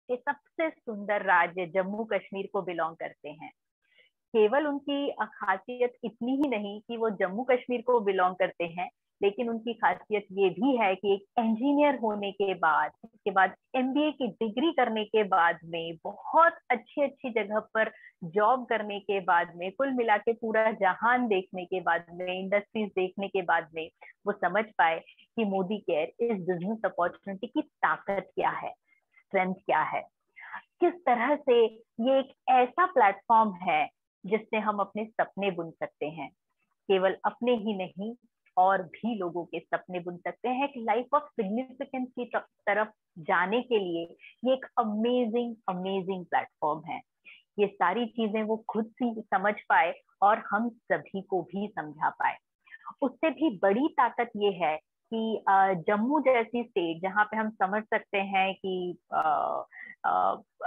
के सबसे सुंदर राज्य जम्मू कश्मीर को बिलोंग करते हैं। केवल उनकी खासियत इतनी ही नहीं कि वो जम्मू कश्मीर को बिलोंग करते हैं, लेकिन उनकी खासियत ये भी है कि एक इंजीनियर होने के बाद, इसके बाद एमबीए की डिग्री करने के बाद में, बहुत अच्छी अच्छी जगह पर जॉब करने के बाद में, कुल मिला के पूरा जहान देखने के बाद में, इंडस्ट्रीज देखने के बाद में, वो समझ पाए कि मोदी केयर इस बिजनेस अपॉर्चुनिटी की ताकत क्या है, स्ट्रेंथ क्या है, किस तरह से ये एक ऐसा प्लेटफॉर्म है जिससे हम अपने सपने बुन सकते हैं। केवल अपने ही नहीं, और भी लोगों के सपने बुन सकते हैं। एक लाइफ ऑफ सिग्निफिकेंस की तरफ जाने के लिए ये एक अमेजिंग अमेजिंग प्लेटफॉर्म है। ये सारी चीजें वो खुद ही समझ पाए और हम सभी को भी समझा पाए। उससे भी बड़ी ताकत ये है कि जम्मू जैसी स्टेट, जहाँ पे हम समझ सकते हैं कि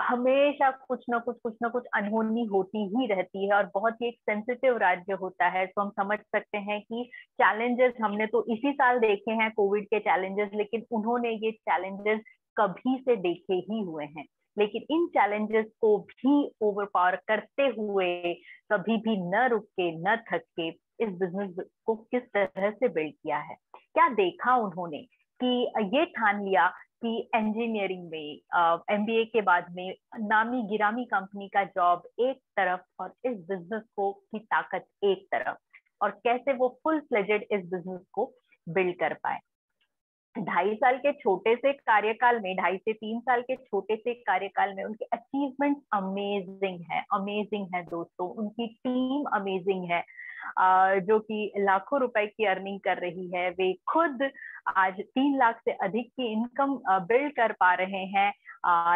हमेशा कुछ ना कुछ अनहोनी होती ही रहती है और बहुत ही एक सेंसिटिव राज्य होता है, तो हम समझ सकते हैं कि चैलेंजेस हमने तो इसी साल देखे हैं, कोविड के चैलेंजेस, लेकिन उन्होंने ये चैलेंजेस कभी से देखे ही हुए हैं। लेकिन इन चैलेंजेस को भी ओवरपावर करते हुए, कभी भी न रुक के न थक के, इस बिजनेस को किस तरह से बिल्ड किया है। क्या देखा उन्होंने कि ये ठान लिया कि इंजीनियरिंग में एमबीए के बाद में नामी गिरामी कंपनी का जॉब एक तरफ और इस बिजनेस को की ताकत एक तरफ, और कैसे वो फुल फ्लेजेड इस बिजनेस को बिल्ड कर पाए। 2.5 साल के छोटे से कार्यकाल में, 2.5 से 3 साल के छोटे से कार्यकाल में उनके अचीवमेंट अमेजिंग है दोस्तों। उनकी टीम अमेजिंग है, जो कि लाखों रुपए की अर्निंग कर रही है। वे खुद आज 3 लाख से अधिक की इनकम बिल्ड कर पा रहे हैं।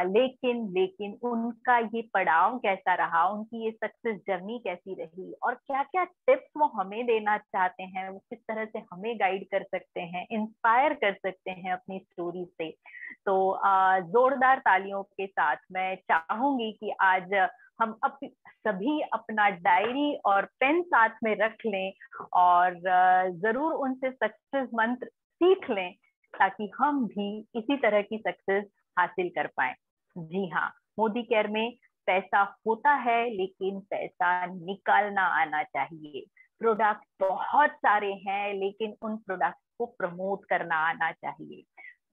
लेकिन उनका ये पड़ाव कैसा रहा, उनकी ये सक्सेस जर्नी कैसी रही, और क्या क्या टिप्स वो हमें देना चाहते हैं, वो किस तरह से हमें गाइड कर सकते हैं, इंस्पायर कर सकते हैं अपनी स्टोरी से। तो जोरदार तालियों के साथ मैं चाहूंगी कि आज हम सभी अपना डायरी और पेन साथ में रख लें और जरूर उनसे सक्सेस मंत्र सीख लें, ताकि हम भी इसी तरह की सक्सेस हासिल कर पाए। जी हाँ, मोदी केयर में पैसा होता है, लेकिन पैसा निकालना आना चाहिए। प्रोडक्ट बहुत सारे हैं, लेकिन उन प्रोडक्ट को प्रमोट करना आना चाहिए।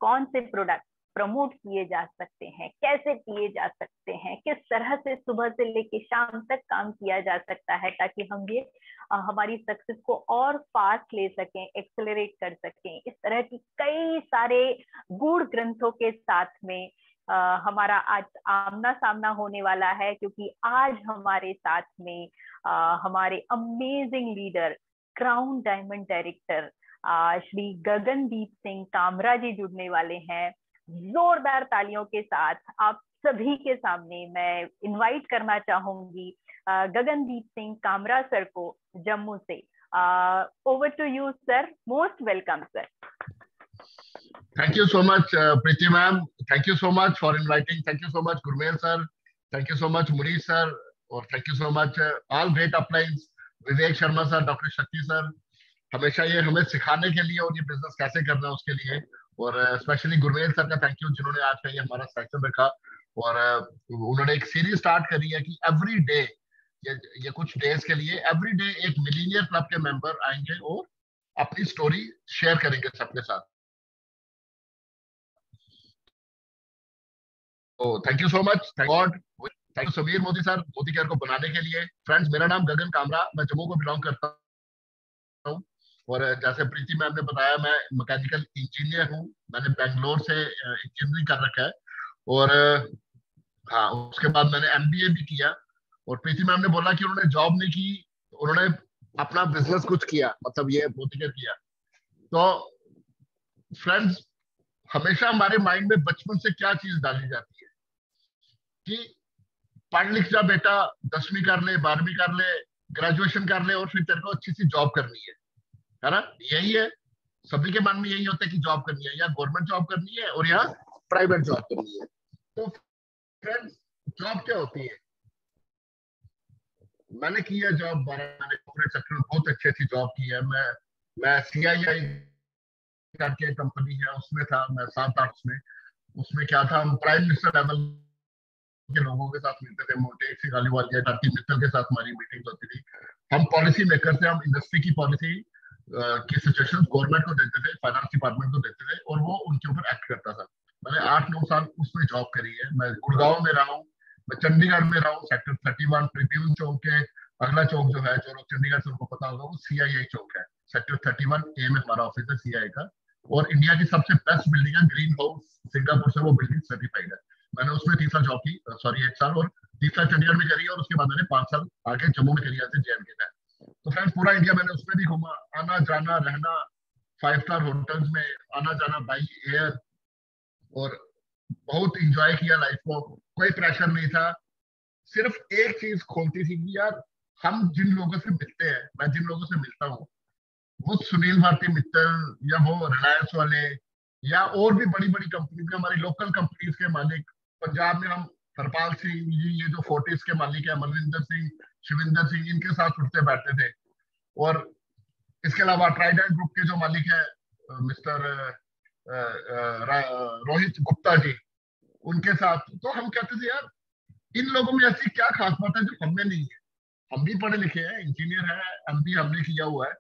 कौन से प्रोडक्ट प्रमोट किए जा सकते हैं, कैसे किए जा सकते हैं, किस तरह से सुबह से लेके शाम तक काम किया जा सकता है, ताकि हम ये हमारी सक्सेस को और फास्ट ले सकें, एक्सेलरेट कर सकें। इस तरह की कई सारे गूढ़ ग्रंथों के साथ में हमारा आज आमना सामना होने वाला है, क्योंकि आज हमारे साथ में हमारे amazing leader, crown diamond director Shri Gagandeep Singh Kamra ji जुड़ने वाले हैं। जोरदार तालियों के साथ आप सभी के सामने मैं इनवाइट करना चाहूंगी गगनदीप सिंह कामरा सर को, जम्मू से। Over to you sir, most welcome sir. Thank you so much, Preeti ma'am. Thank you so much for inviting. Thank you so much, Gurmel sir. Thank you so much, Munish sir. और thank you so much, all great uplines, Vivek Sharma sir, doctor Shakti sir, हमेशा ये हमें सिखाने के लिए और ये business कैसे करना है उसके लिए। और स्पेशली गुरमेल सर का थैंक यू, जिन्होंने आज का ये हमारा सेशन रखा। और उन्होंने एक सीरीज स्टार्ट करी है कि एवरी डे, ये कुछ डेज के लिए एवरी डे एक मिलीनियर क्लब के मेंबर आएंगे और अपनी स्टोरी शेयर करेंगे सबके साथ। तो thank you so much, thank God, thank you Sameer Modi sir, Modi care को बनाने के लिए। फ्रेंड्स, मेरा नाम गगन कामरा, मैं जम्मू को बिलोंग करता हूँ। और जैसे प्रीति मैम ने बताया, मैं मैकेनिकल इंजीनियर हूँ। मैंने बेंगलोर से इंजीनियरिंग कर रखा है। और हाँ, उसके बाद मैंने एमबीए भी किया। और प्रीति मैम ने बोला कि उन्होंने जॉब नहीं की, उन्होंने अपना बिजनेस कुछ किया, मतलब ये मोदी केयर किया। तो फ्रेंड्स, हमेशा हमारे माइंड में बचपन से क्या चीज डाली जाती है कि पढ़ लिख जा बेटा, 10वीं कर ले, 12वीं कर ले, ग्रेजुएशन कर ले, और फिर तेरे को अच्छी सी जॉब करनी है ना। यही है, सभी के मन में यही होता है कि जॉब करनी है, या गवर्नमेंट जॉब करनी है और या प्राइवेट जॉब करनी है। तो फ्रेंड्स, जॉब क्या होती है? मैंने किया जॉब, मैंने कॉर्पोरेट सेक्टर में बहुत अच्छी अच्छी जॉब की है। मैं CII करके कंपनी है, उसमें था मैं 7-8 में। उसमें क्या था, हम प्राइम मिनिस्टर लेवल के लोगों के साथ मिलते थे, मोटे सिंगाली वाली भारती मित्तल के साथ हमारी मीटिंग होती थी। हम पॉलिसी मेकर थे, हम इंडस्ट्री की पॉलिसी की सजेशन गवर्नमेंट को देते थे, फाइनेंस डिपार्टमेंट को देते थे, और वो उनके ऊपर एक्ट करता था। मैंने 8-9 साल उसमें जॉब करी है। मैं गुड़गांव में रहा हूँ, मैं चंडीगढ़ में रहा हूँ, सेक्टर 31 ट्रिब्यून चौक के अगला चौक जो है, जो लोग चंडीगढ़ से उनको पता होगा, वो CII चौक है। सेक्टर 31A में हमारा ऑफिस है CII का, और इंडिया की सबसे बेस्ट बिल्डिंग है, ग्रीन हाउस सिंगापुर से वो बिल्डिंग सर्टिफाइड है। मैंने उसमें 3 साल जॉब की, सॉरी 1 साल, और 3 साल चंडीगढ़ में करी, और उसके बाद मैंने 5 साल आगे जम्मू में करी है JNK का। तो फ्रेंड्स पूरा इंडिया मैंने उसमें भी घूमा, आना जाना रहना, 5 स्टार होटल्स में आना जाना बाई एयर, और बहुत इंजॉय किया लाइफ को। कोई प्रेशर नहीं था, सिर्फ एक चीज खोलती थी कि यार हम जिन लोगों से मिलते हैं, मैं जिन लोगों से मिलता हूँ, वो सुनील भारती मित्तल या वो रिलायंस वाले या और भी बड़ी बड़ी कंपनी के, हमारी लोकल कंपनीज के मालिक, पंजाब में हम हरपाल सिंह जी, ये जो फोर्टिस के मालिक है, अमरविंदर सिंह, शिविंदर सिंह, इनके साथ उठते बैठते थे। और इसके अलावा ट्राइडेंट ग्रुप के जो मालिक है मिस्टर रोहित गुप्ता जी, उनके साथ तो हम कहते थे यार इन लोगों में ऐसी क्या खास बात है जो हमें नहीं है। हम भी पढ़े लिखे हैं, इंजीनियर है, MBA हमने किया हुआ है,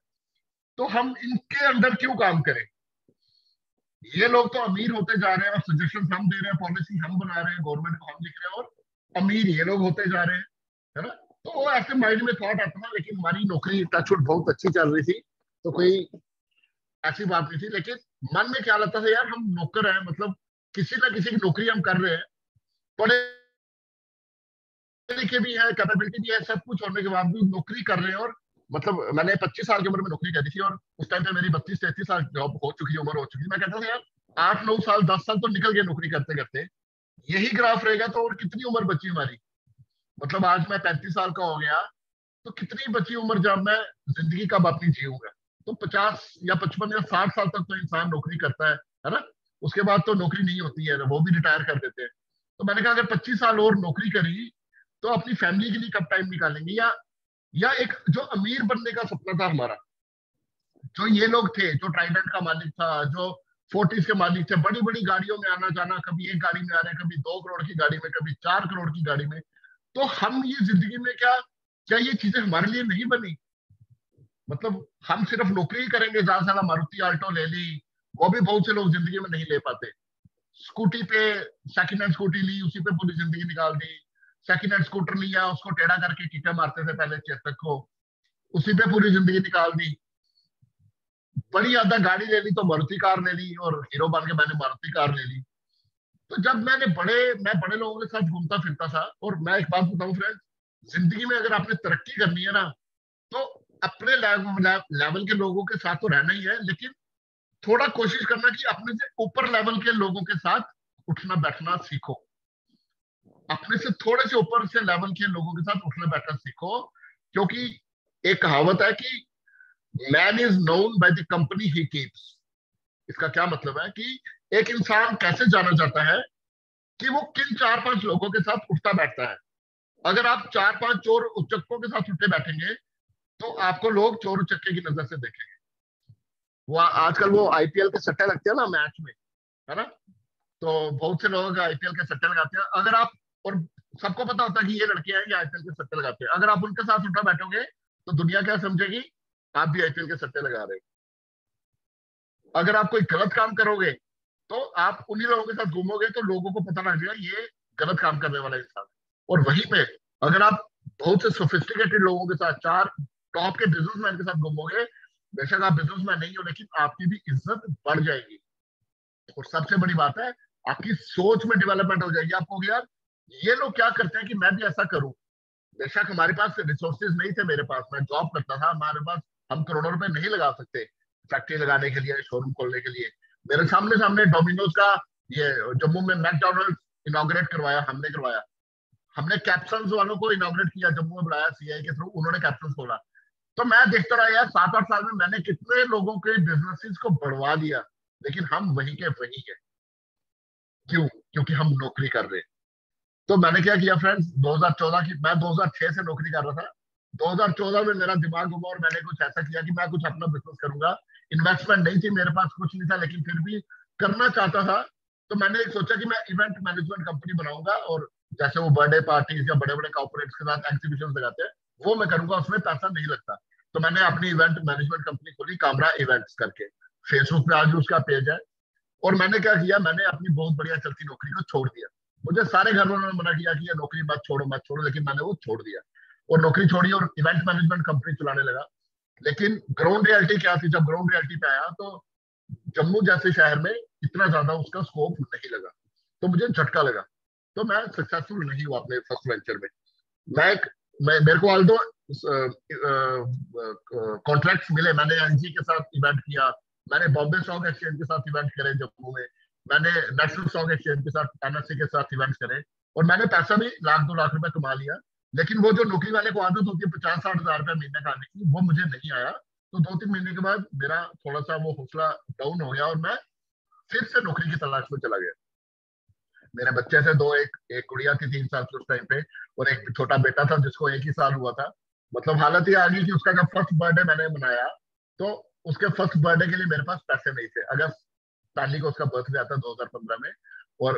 तो हम इनके अंडर क्यों काम करें। ये लोग तो अमीर होते जा रहे हैं और सजेशन हम दे रहे हैं, पॉलिसी हम बना रहे हैं, गवर्नमेंट को हम लिख रहे हैं, और अमीर ये लोग होते जा रहे हैं, है ना। तो वो ऐसे माइंड में थॉट आता था। लेकिन हमारी नौकरी टचवुड बहुत अच्छी चल रही थी, तो कोई ऐसी बात नहीं थी। लेकिन मन में क्या लगता था, यार हम नौकर हैं, मतलब किसी ना किसी की नौकरी हम कर रहे हैं, पढ़े लिखे भी है, कैपेबिलिटी भी है, सब कुछ होने के बाद भी नौकरी कर रहे हैं। और मतलब मैंने 25 साल की उम्र में नौकरी करी थी, और उस टाइम पे मेरी 32-33 साल जॉब हो चुकी, उम्र हो चुकी। मैं कहता था यार 8-9 साल 10 साल तो निकल गए नौकरी करते करते, यही ग्राफ रहेगा तो और कितनी उम्र बची हमारी। मतलब आज मैं 35 साल का हो गया, तो कितनी बची उम्र जब मैं जिंदगी कब अपनी जीऊंगा। तो 50 या 55 या 60 साल तक तो इंसान नौकरी करता है ना। उसके बाद तो नौकरी नहीं होती है, वो भी रिटायर कर देते हैं। तो मैंने कहा अगर 25 साल और नौकरी करी तो अपनी फैमिली के लिए कब टाइम निकालेंगे। या एक जो अमीर बनने का सपना था हमारा, जो ये लोग थे, जो ट्राइडेंट का मालिक था, जो फोर्टिस के मालिक थे, बड़ी बड़ी गाड़ियों में आना जाना, कभी एक गाड़ी में आ रहे हैं, कभी 2 करोड़ की गाड़ी में, कभी 4 करोड़ की गाड़ी में। तो हम ये जिंदगी में क्या क्या ये चीजें हमारे लिए नहीं बनी। मतलब हम सिर्फ नौकरी ही करेंगे, ज्यादा से ज्यादा मारुति आल्टो ले ली, वो भी बहुत से लोग जिंदगी में नहीं ले पाते। स्कूटी पे सेकंड हैंड स्कूटी ली, उसी पे पूरी जिंदगी निकाल दी। सेकंड हैंड स्कूटर लिया, उसको टेढ़ा करके कीके मारते थे पहले चेतक को, उसी पे पूरी जिंदगी निकाल दी। बड़ी ज्यादा गाड़ी ले ली तो मारुति कार ले ली, और हीरो बन के मैंने मारुति कार ले ली। तो जब मैं बड़े लोगों के साथ घूमता फिरता था। और मैं एक बात बताऊं फ्रेंड, जिंदगी में अगर आपने तरक्की करनी है ना, तो अपने लेवल के लोगों के साथ तो रहना ही है, लेकिन थोड़ा कोशिश करना कि अपने से ऊपर लेवल के लोगों के साथ उठना बैठना सीखो। अपने से थोड़े से ऊपर से लेवल के लोगों के साथ उठना बैठना सीखो। क्योंकि एक कहावत है कि man is known by the company he keeps. इसका क्या मतलब है कि एक इंसान कैसे जाना जाता है कि वो किन 4-5 लोगों के साथ उठता बैठता है। अगर आप 4-5 चोर उचक्कों के साथ उठते बैठेंगे तो आपको लोग चोर उचक्के की नजर से देखेंगे। वो आजकल वो IPL के सट्टे लगते हैं ना मैच में, है ना। तो बहुत से लोग IPL के सट्टे लगाते हैं। अगर आप, और सबको पता होता है कि ये लड़के हैं ये IPL के सट्टे लगाते हैं, अगर आप उनके साथ उठा बैठोगे तो दुनिया क्या समझेगी, आप भी IPL के सट्टे लगा रहे हो। अगर आप कोई गलत काम करोगे तो आप उन्हीं लोगों के साथ घूमोगे, तो लोगों को पता लग जाएगा ये गलत काम करने वाला इंसान। और वहीं पे अगर आप बहुत से सोफिस्टिकेटेड लोगों के साथ, 4 टॉप के बिजनेसमैन के साथ घूमोगे, बेशक आप बिजनेसमैन नहीं हो, लेकिन आपकी भी इज्जत बढ़ जाएगी। और सबसे बड़ी बात है, आपकी सोच में डेवलपमेंट हो जाएगी। आपको यार ये लोग क्या करते हैं कि मैं भी ऐसा करूं। बेशक हमारे पास रिसोर्सेज नहीं थे, मेरे पास, मैं जॉब करता था, हमारे पास हम करोड़ों रुपए नहीं लगा सकते फैक्ट्री लगाने के लिए, शोरूम खोलने के लिए। मेरे सामने सामने डोमिनोज का, ये जम्मू में मैकडोनल्ड इनॉग्रेट करवाया, हमने करवाया। हमने कैप्सन्स वालों को इनॉग्रेट किया, जम्मू में बुलाया CI के थ्रू, उन्होंने कैप्सन्स खोला। तो मैं देखता रहा यार 7-8 साल में मैंने कितने लोगों के बिजनेसेस को बढ़वा दिया, लेकिन हम वही के वही है। क्यों? क्योंकि हम नौकरी कर रहे हैं। तो मैंने क्या किया फ्रेंड्स, 2014 की, मैं 2006 से नौकरी कर रहा था। 2014 में मेरा दिमाग घुमा और मैंने कुछ ऐसा किया कि मैं कुछ अपना बिजनेस करूंगा। इन्वेस्टमेंट नहीं थी मेरे पास, कुछ नहीं था, लेकिन फिर भी करना चाहता था। तो मैंने एक सोचा कि मैं इवेंट मैनेजमेंट कंपनी बनाऊंगा और जैसे वो बर्थडे पार्टीज या बड़े बड़े कॉर्पोरेट्स के साथ एग्जीबिशन लगाते हैं, वो मैं करूंगा, उसमें पैसा नहीं लगता। तो मैंने अपनी इवेंट मैनेजमेंट कंपनी खोली, कामरा इवेंट्स करके। फेसबुक पे आज भी उसका पेज है। और मैंने क्या किया, मैंने अपनी बहुत बढ़िया चलती नौकरी को छोड़ दिया। मुझे सारे घर वालों ने मना किया कि ये नौकरी मत छोड़ो मत छोड़ो, लेकिन मैंने वो छोड़ दिया और नौकरी छोड़ी और इवेंट मैनेजमेंट कंपनी चलाने लगा। लेकिन ग्राउंड रियलिटी क्या थी, जब ग्राउंड रियलिटी पे आया तो जम्मू जैसे शहर में इतना ज्यादा उसका स्कोप नहीं लगा, तो मुझे झटका लगा। तो मैं सक्सेसफुल नहीं हुआ अपने फर्स्ट वेंचर में। मैं मेरे को ऑल्दो कॉन्ट्रैक्ट्स मिले, मैंने एनजी के साथ इवेंट किया, मैंने बॉम्बे स्टॉक एक्सचेंज के साथ इवेंट करे जम्मू में, मैंने नेशनल स्टॉक एक्सचेंज के साथ एनएससी के साथ इवेंट करे, और मैंने पैसा भी 1-2 लाख रुपए कमा लिया। लेकिन वो जो नौकरी वाले को आदत होती है 50-60 हजार रुपए महीने का आने की, वो मुझे नहीं आया। तो 2-3 महीने के बाद मेरा थोड़ा सा वो हौसला डाउन हो गया और मैं फिर से नौकरी की तलाश में चला गया। मेरे बच्चे थे दो, एक गुड़िया थी 3 साल की उस टाइम पे, और एक छोटा बेटा था जिसको 1 ही साल हुआ था। मतलब हालत ये आ गई कि उसका जब फर्स्ट बर्थडे मैंने मनाया, तो उसके फर्स्ट बर्थडे के लिए मेरे पास पैसे नहीं थे। अगस्त पहली को उसका बर्थडे आता 2015 में, और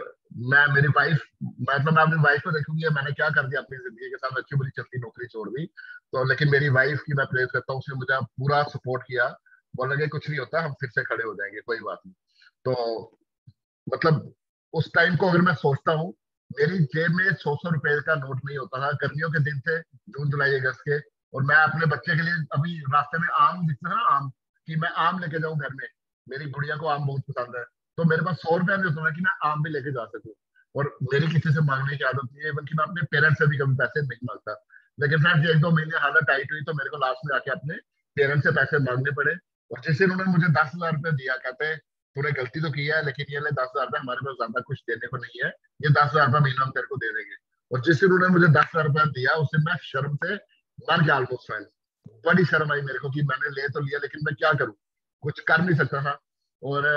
मेरी वाइफ, मतलब मैं अपनी वाइफ को देखूंगी मैंने क्या कर दिया अपनी जिंदगी के साथ, अच्छी बुरी चलती नौकरी छोड़ दी। तो लेकिन मेरी वाइफ की मैं प्रेज करता हूँ, उसने मुझे पूरा सपोर्ट किया, बोला कि कुछ नहीं होता, हम फिर से खड़े हो जाएंगे, कोई बात नहीं। तो मतलब उस टाइम को अगर मैं सोचता हूँ, मेरी जेब में 100 रुपए का नोट नहीं होता था। गर्मियों के दिन थे, जून जुलाई अगस्त के, और मैं अपने बच्चे के लिए अभी रास्ते में आम दिखता था ना, आम, कि मैं आम लेके जाऊं घर में, मेरी गुड़िया को आम बहुत पसंद है, तो मेरे पास 100 रुपया नहीं होता था कि मैं आम भी लेके जा सकूं। और मेरी किसी से मांगने की आदत नहीं है, बल्कि मैं अपने पेरेंट्स से भी कभी पैसे नहीं मांगता। लेकिन फ्रेंड्स 1-2 महीने हालत टाइट हुई, तो मेरे को लास्ट में आके अपने पेरेंट्स से पैसे मांगने पड़े। और जिस दिन उन्होंने मुझे 10,000 रुपये दिया, कहते तूने गलती तो की है, लेकिन ये ले 10,000 रुपये, हमारे पास ज्यादा कुछ देने को नहीं है, ये 10,000 रुपये महीना हम तेरे को दे देंगे। और जिस दिन उन्होंने मुझे 10,000 रुपया दिया, उस दिन मैं शर्म से मर गया ऑलमोस्ट फ्रेंड्स। बड़ी शर्म आई मेरे को कि मैंने ले तो लिया, लेकिन मैं क्या करूं, कुछ कर नहीं सकता था। और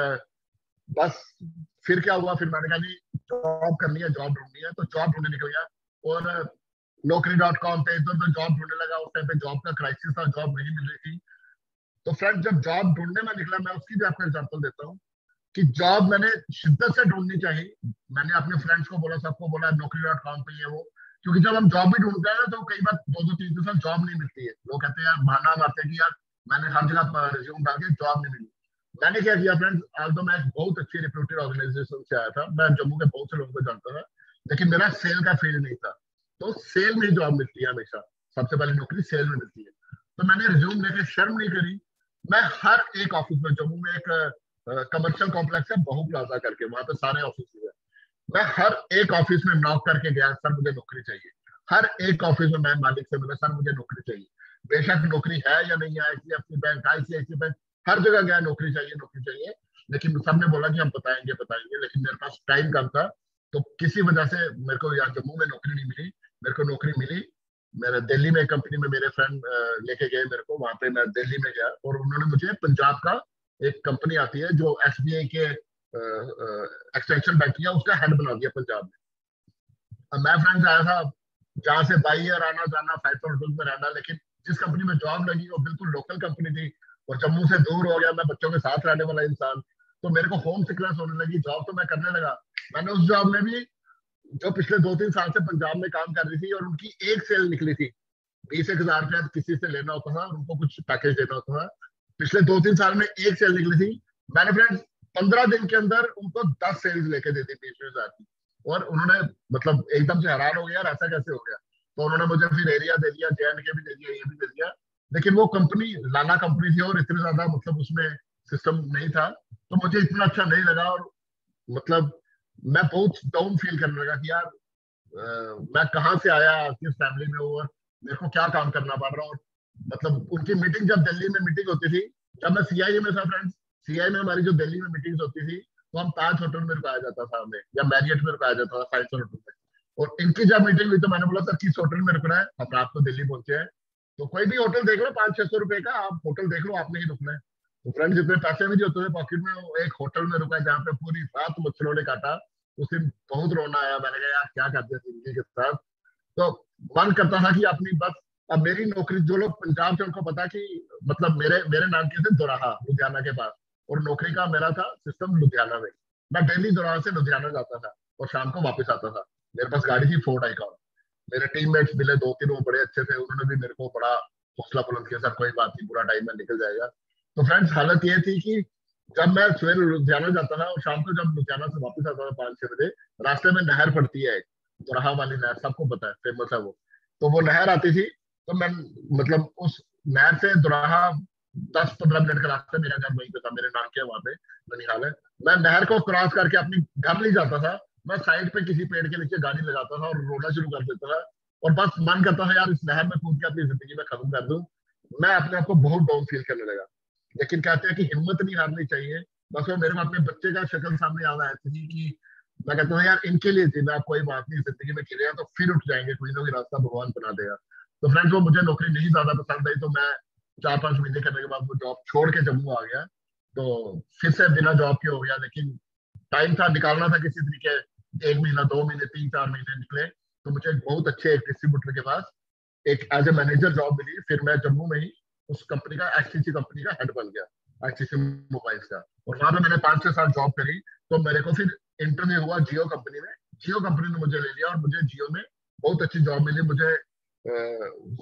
बस फिर क्या हुआ, फिर मैंने कहा जी जॉब करनी है, जॉब ढूंढनी है, तो जॉब ढूंढने निकल गया। और Naukri.com पे इधर उधर जॉब ढूंढने लगा। उस टाइम पे जॉब का क्राइसिस था, जॉब नहीं मिल रही थी। तो फ्रेंड जब जॉब ढूंढने में निकला, मैं उसकी भी आपको एग्जांपल देता हूँ कि जॉब मैंने शिद्दत से ढूंढनी चाहिए। मैंने अपने फ्रेंड्स को बोला, सबको बोला Naukri.com पे ये वो, क्योंकि जब हम जॉब भी ढूंढते हैं ना, तो कई बार 2-2 3 साल जॉब नहीं मिलती है। लोग कहते हैं यार, बहाना मारते हैं कि यार मैंने हर जगह रिज्यूम डाल के जॉब नहीं मिली। मैंने क्या किया फ्रेंड्स, आज तो मैं एक बहुत अच्छी रिप्यूटेड ऑर्गेनाइजेशन से आया था, मैं जम्मू के बहुत से लोगों को जानता था, लेकिन मेरा सेल का फील्ड नहीं था। तो सेल में जॉब मिलती है हमेशा, सबसे पहले नौकरी सेल में मिलती है। तो मैंने रिज्यूम लेके शर्म नहीं करी, मैं हर एक ऑफिस में, जम्मू में एक कमर्शियल कॉम्प्लेक्स है बहु प्लाजा करके, वहां पे सारे ऑफिस है, मैं हर एक ऑफिस में नॉक करके गया, सर मुझे नौकरी चाहिए। हर एक ऑफिस में मैं मालिक से मिला, सर मुझे नौकरी चाहिए। बेशक नौकरी है या नहीं है, एचडीएफसी बैंक, आईसीआईसी बैंक, हर जगह गया, नौकरी चाहिए नौकरी चाहिए। लेकिन सबने बोला कि हम बताएंगे बताएंगे, लेकिन मेरे पास टाइम कम था। तो किसी वजह से मेरे को यहाँ जम्मू में नौकरी नहीं मिली। मेरे को नौकरी मिली, मेरे दिल्ली में कंपनी में मेरे फ्रेंड लेके गए मेरे को, वहां पे मैं दिल्ली में गया, और उन्होंने मुझे पंजाब का एक कंपनी आती है जो एसबीआई के एक्सटेंशन बैंक किया, उसका हेड बना दिया पंजाब में। अब मैं फ्रेंड्स आया था जहाँ से बाई ईयर आना जाना, 5 स्टार होटल में रहना, लेकिन जिस कंपनी में जॉब लगी वो बिल्कुल लोकल कंपनी थी, और जम्मू से दूर हो गया, मैं बच्चों के साथ रहने वाला इंसान, तो मेरे को होम सिकनेस होने लगी। जॉब तो मैं करने लगा, मैंने उस जॉब में भी जो पिछले 2-3 साल से पंजाब में काम कर रही थी, और उनकी एक सेल निकली थी, 20,000 रुपया किसी से लेना होता था और उनको कुछ पैकेज देना होता था। पिछले 2-3 साल में एक सेल निकली थी, मैंने फ्रेंड्स 15 दिन के अंदर उनको 10 सेल्स लेके दे दी 20,000 की। और उन्होंने मतलब एकदम से हैरान हो गया, ऐसा कैसे हो गया। तो उन्होंने मुझे फिर एरिया दे दिया, JNK भी दे दिया, ये भी दे दिया। लेकिन वो कंपनी लाना कंपनी थी, और इतनी ज्यादा मतलब उसमें सिस्टम नहीं था, तो मुझे इतना अच्छा नहीं लगा। और मतलब मैं बहुत डाउन फील करने लगा कि यार मैं कहाँ से आया, किस फैमिली में हूँ, और मेरे को क्या काम करना पड़ रहा है। और मतलब उनकी मीटिंग, जब दिल्ली में मीटिंग होती थी, जब मैं सीआईए में था फ्रेंड्स, सीआईए में हमारी जो दिल्ली में मीटिंग्स होती थी, तो हम ताज होटल में रुकाया जाता था हमें, या मैरियट में रुकाया जाता था, 5 स्टार होटल में। और इनकी जब मीटिंग हुई, तो मैंने बोला सर किस होटल में रुकना है, हम रात को दिल्ली पहुंचे हैं, तो कोई भी होटल देख लो 500-600 रुपए का, आप होटल देख लो, आपने ही रुकना है। तो फ्रेंड्स इतने पैसे भी नहीं होते थे पॉकेट में, एक होटल में रुका जहाँ पे पूरी रात मच्छरों ने काटा। उस दिन बहुत रोना आया, मैंने कहा यार क्या करते हैं जिंदगी के साथ। तो मन करता था कि अपनी बस, अब मेरी नौकरी, जो लोग पंजाब से उनको पता कि मतलब मेरे मेरे नाम के थे दोराहा, लुधियाना के पास, और नौकरी का मेरा था सिस्टम लुधियाना में। मैं डेली दोराहा से लुधियाना जाता था और शाम को वापस आता था। मेरे पास गाड़ी थी फोर्ड आइकॉन। मेरे टीममेट्स मिले दो तीन, वो बड़े अच्छे थे, उन्होंने भी मेरे को बड़ा हौसला बुलंद किया, सर कोई बात नहीं, पूरा टाइम में निकल जाएगा। तो फ्रेंड्स हालत ये थी कि जब मैं सवेरे लुधियाना जाता था और शाम को जब लुधियाना से वापस आता था 5-6 बजे, रास्ते में नहर पड़ती है एक, दोराहा वाली नहर, सबको पता है, फेमस है वो। तो वो नहर आती थी, तो मैं मतलब उस नहर से दोराहा 10-15 मिनट का रास्ता, मेरा घर वहीं पे था, मेरे नाम के वहां पे ननिहाल है। मैं नहर को क्रॉस करके अपने घर नहीं जाता था, मैं साइड पे किसी पेड़ के नीचे गाड़ी लगाता था और रोना शुरू कर देता था, और बस मन करता था यार इस नहर में कूद के अपनी जिंदगी में खत्म कर दूं। मैं अपने आप को बहुत डाउन फील करने लगा। लेकिन कहते हैं कि हिम्मत नहीं हारनी चाहिए। बस वो मेरे को अपने बच्चे का शक्ल सामने याद आया थी कि मैं कहता हूँ यार इनके लिए जीना, आप कोई बात नहीं, जिंदगी में गिरे तो फिर उठ जाएंगे, कोई ना कोई रास्ता भगवान बना देगा। तो फ्रेंड्स वो मुझे नौकरी नहीं ज्यादा पसंद आई, तो मैं 4-5 महीने करने के बाद वो जॉब छोड़ के जम्मू आ गया। तो फिर से बिना जॉब के हो गया, लेकिन टाइम था, निकालना था किसी तरीके। 1 महीना, 2 महीने, 3-4 महीने निकले, तो मुझे एक बहुत अच्छे एक डिस्ट्रीब्यूटर के पास एक एज ए मैनेजर जॉब मिली। फिर मैं जम्मू में ही उस कंपनी का, एचटीसी कंपनी का हेड बन गया, एचटीसी मोबाइल्स का। और वहां पे मैंने 5-6 साल जॉब करी। तो मेरे को फिर इंटरव्यू हुआ जियो कंपनी में, जियो कंपनी ने मुझे ले लिया और मुझे जियो में बहुत अच्छी जॉब मिली। मुझे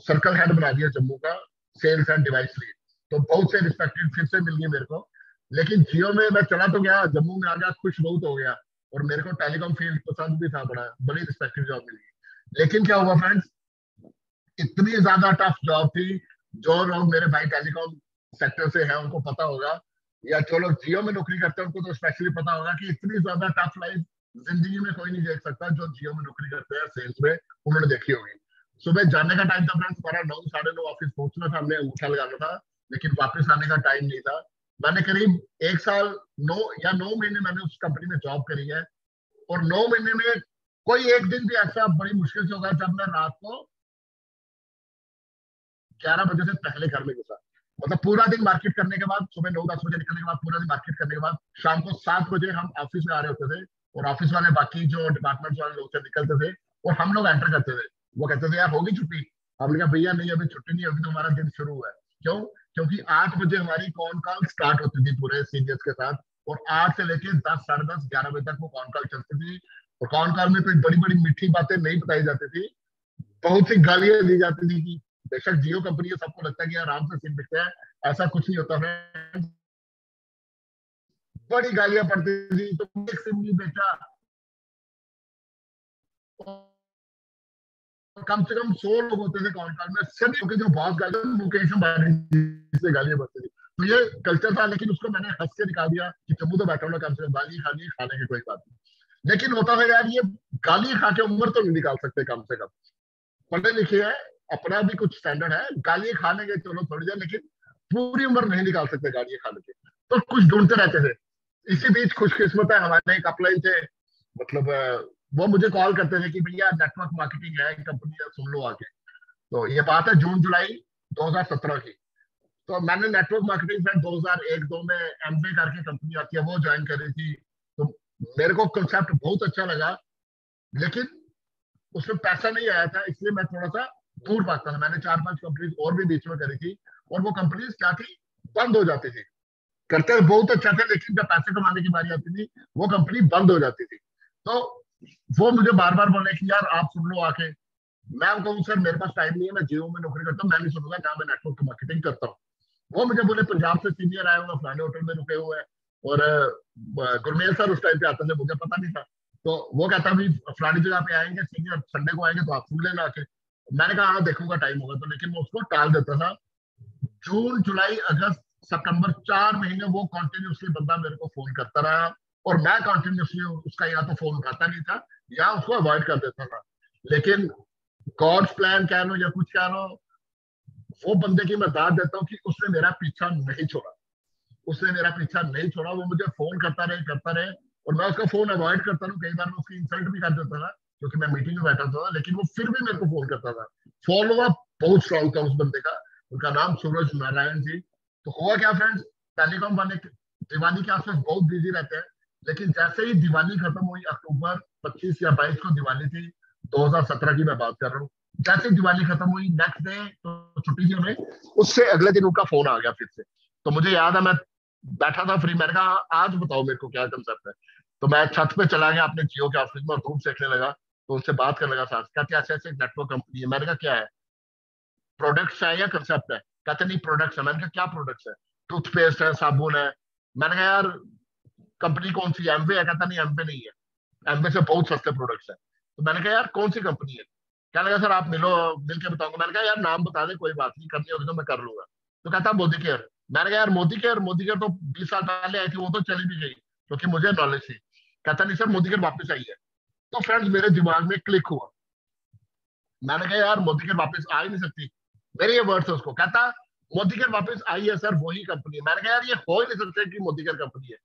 सर्कल हेड बना दिया जम्मू का, सेल्स एंड डिवाइस लीड। तो बहुत से रिस्पेक्टेड फिर से मिल गई मेरे को। लेकिन जियो में मैं चला तो गया, जम्मू में आ गया, खुश बहुत हो गया, और मेरे को टेलीकॉम फील्ड पसंद भी था, बड़ा बड़ी रिस्पेक्टेड जॉब मिली। लेकिन क्या हुआ फ्रेंड्स, इतनी ज्यादा टफ जॉब थी। जो लोग मेरे भाई टेलीकॉम सेक्टर से हैं उनको पता होगा, या जो लोग जियो में नौकरी करते हैं उनको तो स्पेशली पता होगा कि इतनी ज्यादा टफ लाइफ जिंदगी में कोई नहीं देख सकता। जो जियो में नौकरी करते हैं सेल्स में, उन्होंने देखी होगी। सुबह जाने का टाइम था फ्रेंड्स हमारा 9, 9:30 ऑफिस पहुंचना था, हमने अंगूठा लगाना था, लेकिन वापस आने का टाइम नहीं था। मैंने करीब 1 साल 9 महीने मैंने उस कंपनी में जॉब करी है, और 9 महीने में कोई एक दिन भी ऐसा बड़ी मुश्किल से होगा जब मैं रात को 11 बजे से पहले घर में घुसा। मतलब पूरा दिन मार्केट करने के बाद, सुबह 9-10 बजे निकलने के बाद, पूरा दिन मार्केट करने के बाद, शाम को 7 बजे हम ऑफिस में आ रहे होते थे, और ऑफिस वाले बाकी जो डिपार्टमेंट वाले लोग थे निकलते थे, और हम लोग एंटर करते थे। वो कहते थे यार होगी छुट्टी। हमने कहा भैया नहीं, अभी छुट्टी नहीं, अभी तो हमारा दिन शुरू हुआ है। क्यों? क्योंकि 8 बजे हमारी कॉन कॉल स्टार्ट होती थी पूरे सीनियर्स के साथ, और 8 से लेके 10, 10:30, 11 बजे तक वो कॉन कॉल चलती थी। और कॉन कॉल में कोई बड़ी बड़ी मीठी बातें नहीं बताई जाती थी, बहुत सी गालियां दी जाती थी कि बेशक जियो कंपनी है, सबको लगता है कि आराम से सिम बिकते हैं, ऐसा कुछ नहीं होता है। बड़ी गालियां पड़ती थी, तो एक सिम नहीं बेचा, कम से कम 100 लोग होते थे कॉल कॉल में, सभी के जो बॉस गाली, मुकेश अंबानी से गालियां पड़ती थी। तो ये कल्चर था, लेकिन उसको मैंने हंस के निकाल दिया कि चम्मू तो बैठा हूँ, कम से कम गाली खानी, खाने की कोई बात नहीं। लेकिन होता था यार, ये गाली खा के उम्र तो नहीं निकाल सकते, कम से कम पढ़े लिखे है, अपना भी कुछ स्टैंडर्ड है, गाली खाने के चलो थोड़ी देर, लेकिन पूरी उम्र नहीं निकाल सकते गाली खाने के। तो कुछ ढूंढते रहते थे। इसी बीच खुशकिस्मत है, हमारे एक अपलाइन थे, मतलब वो मुझे कॉल करते थे कि भैया नेटवर्क मार्केटिंग है कंपनी है, सुन लो आके। तो ये बात है जून जुलाई 2017 की। तो मैंने नेटवर्क मार्केटिंग में 2001-2 में एमबीए करके कंपनी आती है वो ज्वाइन करी थी। तो मेरे को कंसेप्ट बहुत अच्छा लगा, लेकिन उसमें पैसा नहीं आया था, इसलिए मैं थोड़ा सा दूर भागता था। मैंने 4-5 कंपनीज और भी बीच में करी थी, और वो कंपनीज क्या थी, बंद हो जाती थी। करते बहुत अच्छा था, लेकिन जब पैसे कमाने की बारी आती थी, वो कंपनी बंद हो जाती थी। तो वो मुझे बार बार बोले कि यार आप सुन लो आके। मैं कहूँ सर मेरे पास टाइम नहीं है, मैं जियो में नौकरी करता हूँ, मैं नहीं सुनूंगा ना, मैं नेटवर्क मार्केटिंग करता हूँ। वो मुझे बोले पंजाब से सीनियर आए हुए, फलाने होटल में रुके हुए हैं, और गुरमेल सर उस टाइम पे आते थे, मुझे पता नहीं था। तो वो कहता भी फलानी जगह पे आएंगे सीनियर, संडे को आएंगे तो आप सुन लेना आके। मैंने कहा हाँ देखूंगा टाइम होगा तो, लेकिन मैं उसको टाल देता था। जून जुलाई अगस्त सितंबर 4 महीने वो कंटिन्यूसली बंदा मेरे को फोन करता रहा, और मैं कंटिन्यूसली उसका या तो फोन उठाता नहीं था, या उसको अवॉइड कर देता था। लेकिन गॉड्स प्लान कह लो या कुछ कह लो, वो बंदे की मैं दाद देता हूँ कि उसने मेरा पीछा नहीं छोड़ा। उसने मेरा पीछा नहीं छोड़ा, वो मुझे फोन करता रहे, और मैं उसका फोन अवॉइड करता हूँ। कई बार मैं उसकी इंसल्ट भी कर देता था, क्योंकि मैं मीटिंग में बैठा था, लेकिन वो फिर भी मेरे को फोन करता था। फॉलो अप बहुत स्ट्रांग था उस बंदे का। उनका नाम सूरज नारायण जी। तो हुआ क्या फ्रेंड्स, टेलीकॉम वाले दिवाली के आसपास बहुत बिजी रहते हैं, लेकिन जैसे ही दिवाली खत्म हुई, अक्टूबर 25 या 22 को दिवाली थी, 2017 की मैं बात कर रहा हूँ। जैसे दिवाली खत्म हुई, नेक्स्ट डे तो छुट्टी थी हमें, उससे अगले दिन उनका फोन आ गया फिर से। तो मुझे याद है, मैं बैठा था फ्री, मैंने कहा आज बताओ मेरे को क्या कंसेप्ट है। तो मैं छत पे चला गया अपने जियो के ऑफिस में, और धूप सेकने लगा। तो उनसे बात करने लगा साथ, कहते ऐसे ऐसे नेटवर्क कंपनी है। मैंने कहा क्या है, प्रोडक्ट्स है या कंसेप्ट है? कहते नहीं प्रोडक्ट्स है। मैंने कहा क्या प्रोडक्ट्स है? टूथपेस्ट है, साबुन है। मैंने कहा यार कंपनी कौन सी है, एमवे है? कहता नहीं एमवे नहीं है, एमवे से बहुत सस्ते प्रोडक्ट्स है। तो मैंने कहा यार कौन सी कंपनी है? क्या लगा सर आप मिलो, मिल के बताऊंगा। मैंने कहा यार नाम बता दे, कोई बात नहीं, करनी होगी तो मैं कर लूंगा। तो कहता मोदी केयर। मैंने कहा यार मोदी केयर, मोदी केयर तो 20 साल पहले आई थी, वो तो चली भी गई, क्योंकि मुझे नॉलेज थी। कहता नहीं सर मोदी केयर वापस आई है। तो फ्रेंड्स मेरे दिमाग में क्लिक हुआ। मैंने कहा यार मोदी केयर वापस आ ही नहीं सकती, मेरे ये वर्ड्स है उसको। कहता मोदी केयर वापस आई है सर, वही कंपनी है। मैंने कहा यार ये हो ही नहीं सकता कि मोदी केयर कंपनी है।